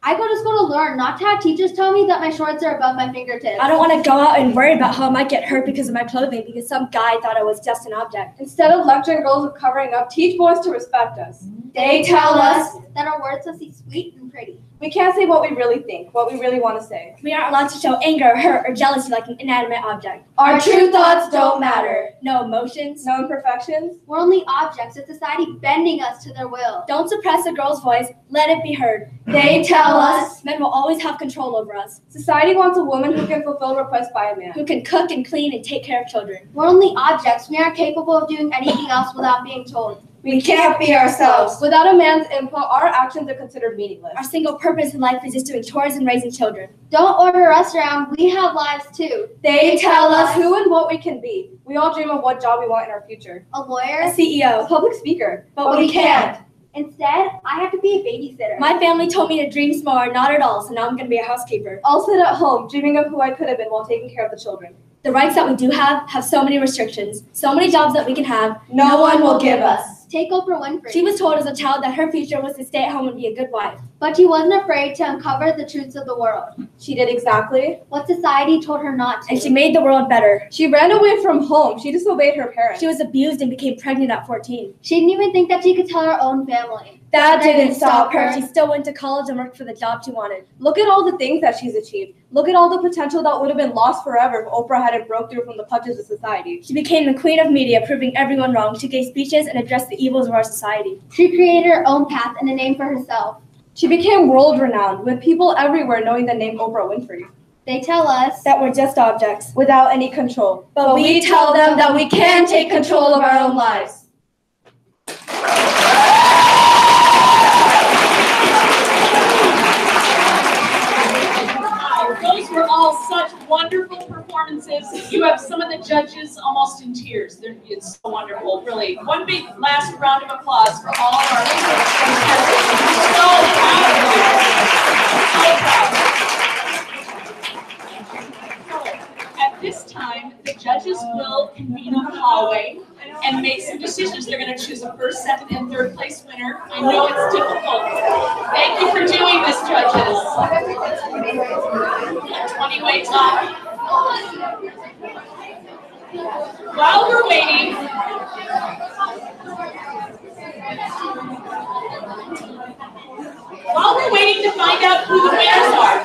I go to school to learn, not to have teachers tell me that my shorts are above my fingertips. I don't want to go out and worry about how I might get hurt because of my clothing because some guy thought I was just an object. Instead of lecturing girls with covering up, teach boys to respect us. They tell us that our words must be sweet and pretty. We can't say what we really think, what we really want to say. We aren't allowed to show anger, hurt, or jealousy like an inanimate object. Our true thoughts don't matter. No emotions. No imperfections. We're only objects of society bending us to their will. Don't suppress a girl's voice. Let it be heard. They tell us men will always have control over us. Society wants a woman who can fulfill requests by a man. Who can cook and clean and take care of children. We're only objects. We aren't capable of doing anything else without being told. We can't be ourselves. Without a man's input, our actions are considered meaningless. Our single purpose in life is just doing chores and raising children. Don't order us around. We have lives too. They tell us who and what we can be. We all dream of what job we want in our future. A lawyer, a CEO, a public speaker. But we can't. Instead, I have to be a babysitter. My family told me to dream smaller, not at all, so now I'm going to be a housekeeper. I'll sit at home, dreaming of who I could have been while taking care of the children. The rights that we do have so many restrictions, so many jobs that we can have, no one will give us. Take Oprah Winfrey. She was told as a child that her future was to stay at home and be a good wife. But she wasn't afraid to uncover the truths of the world. She did exactly what society told her not to. And she made the world better. She ran away from home. She disobeyed her parents. She was abused and became pregnant at 14. She didn't even think that she could tell her own family. That didn't stop her. She still went to college and worked for the job she wanted. Look at all the things that she's achieved. Look at all the potential that would have been lost forever if Oprah hadn't broke through from the clutches of society. She became the queen of media, proving everyone wrong. She gave speeches and addressed the evils of our society. She created her own path and a name for herself. She became world-renowned, with people everywhere knowing the name Oprah Winfrey. They tell us that we're just objects without any control. But we tell them that we can take control of our own lives. Those were all such wonderful performances. You have some of the judges almost in tears. It's so wonderful, really. One big last round of applause for all of our judges. So proud of you. So proud. At this time, the judges will convene in the hallway and make some decisions. They're going to choose a first, second, and third place winner. I know it's difficult. Thank you for doing this, judges. 20-way tie. While we're waiting, to find out who the winners are,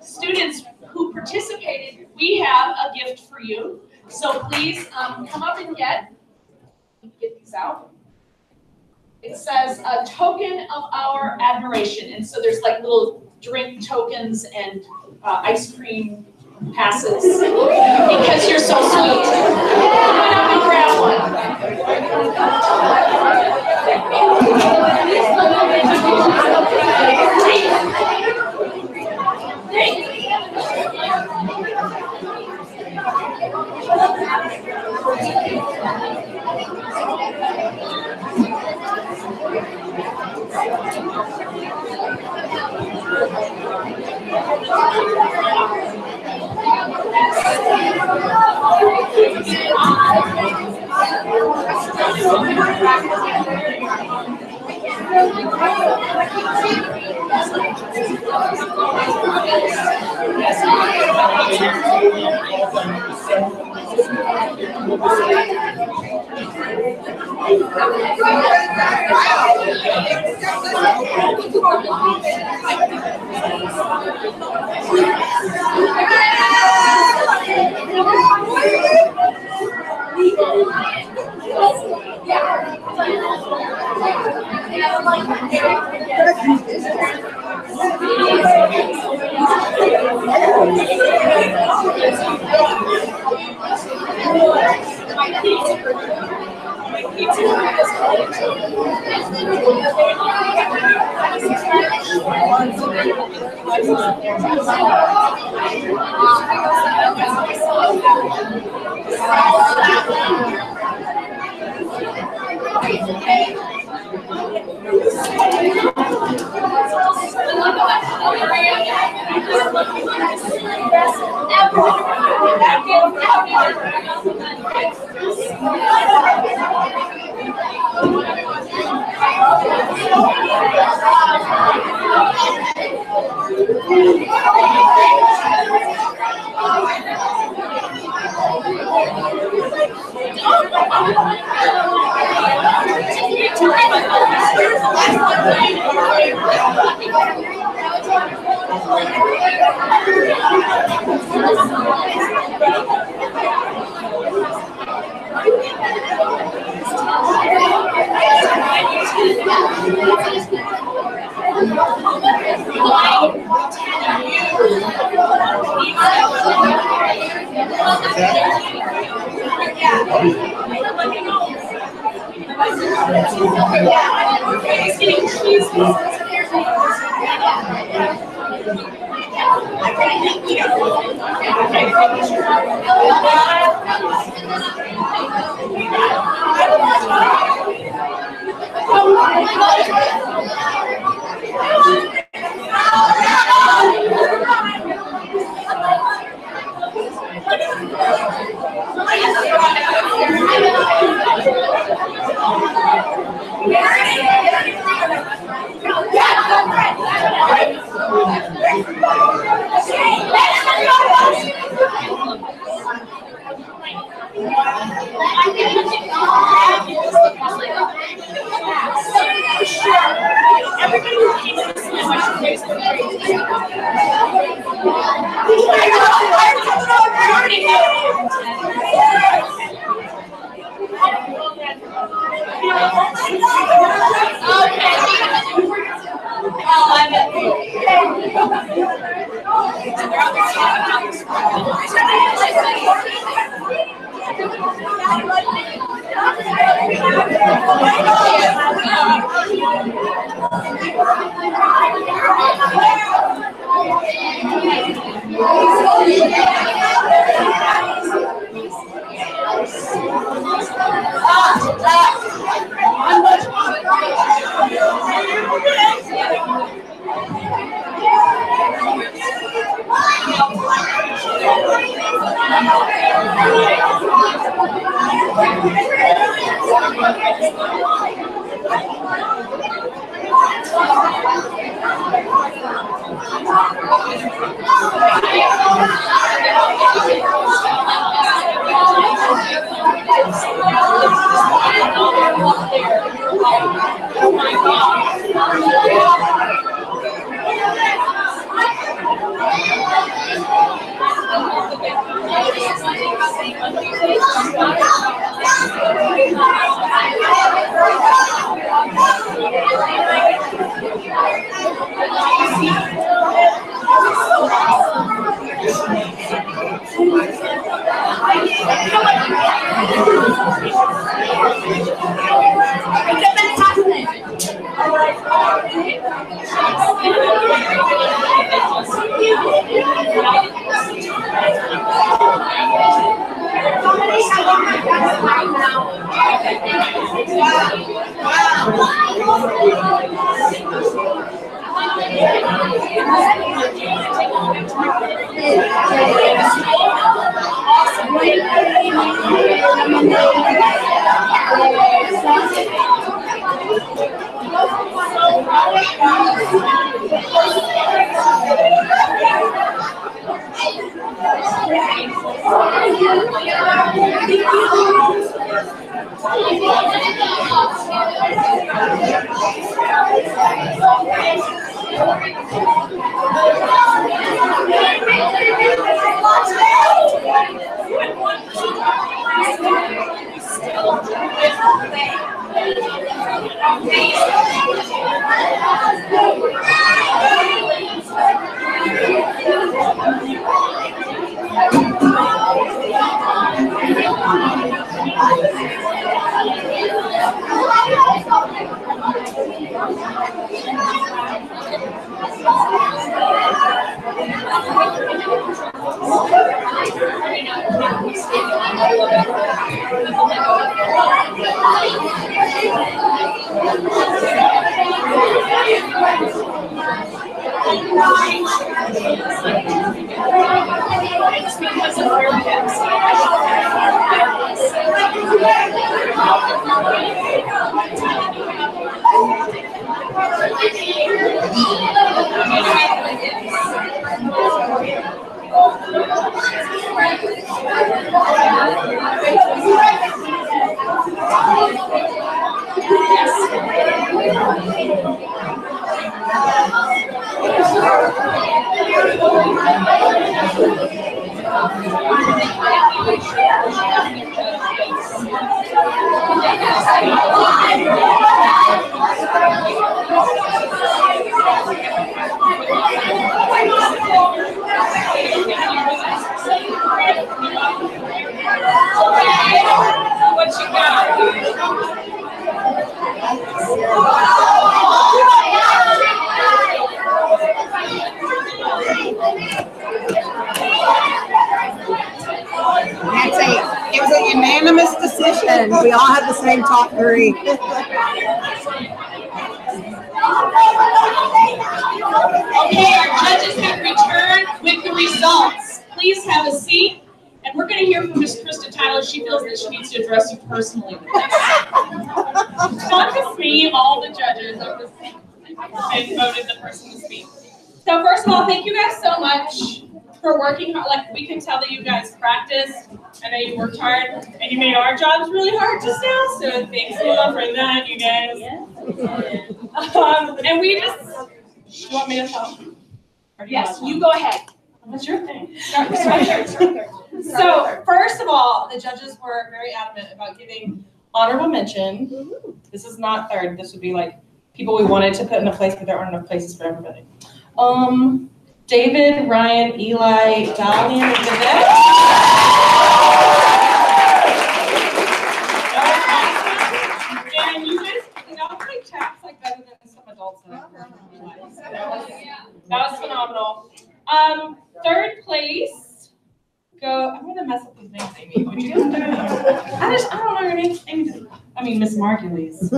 students who participated, we have a gift for you. So please come up and get these out. It says a token of our admiration. And so there's like little drink tokens and ice cream passes because you're so sweet. Come on up and grab What you got? Nancy, it was a unanimous decision. We all had the same top three. Okay, our judges have returned with the results. Please have a seat. And we're going to hear from Ms. Krista Tyler. She feels that she needs to address you personally with this. Not just me, all the judges of the voted the person to speak. So first of all, thank you guys so much for working hard. Like, we can tell that you guys practiced. I know you worked hard, and you made our jobs really hard just now. So thanks a lot for that, you guys. And we just, you want me to tell? Yes, you go ahead. That's your thing. Start there. So first of all, the judges were very adamant about giving honorable mention. This is not third. This would be like people we wanted to put in a place, but there aren't enough places for everybody. David, Ryan, Eli, Dalian, and Vivek. And you guys, play taps like better than some adults that I've heard in my life. So that was phenomenal. Third place. I'm gonna mess up these names, Amy. Would you guys do it? I don't know your names. Amy, Miss Margulies.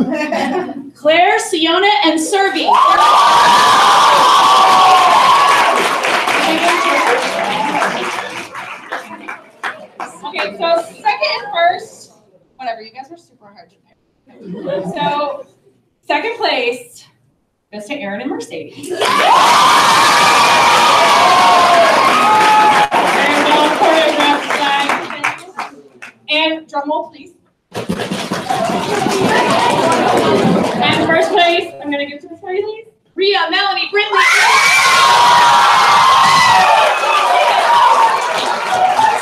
Claire, Siona, and Servi. Okay, so second and first, whatever, you guys were super hard to pick. So, second place goes to Aaron and Mercedes. And drum roll, please. And first place, I'm going to give to Miss Margulies. Rhea, Melanie, Brittany.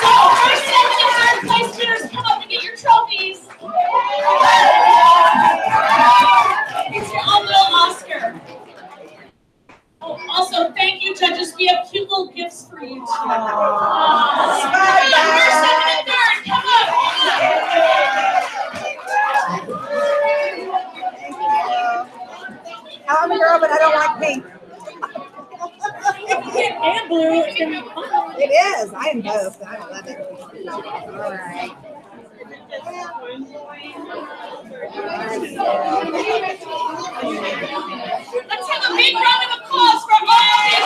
So, first, second, and third place winners, come up and get your trophies. It's your own little Oscar. Oh, also, thank you, judges. We have cute little gifts for you, too. First, second, and third, come up. I'm a girl, but I don't like pink. And blue. It's gonna be fun. It is. I am both. I love it. All right. Let's have a big round of applause for all these.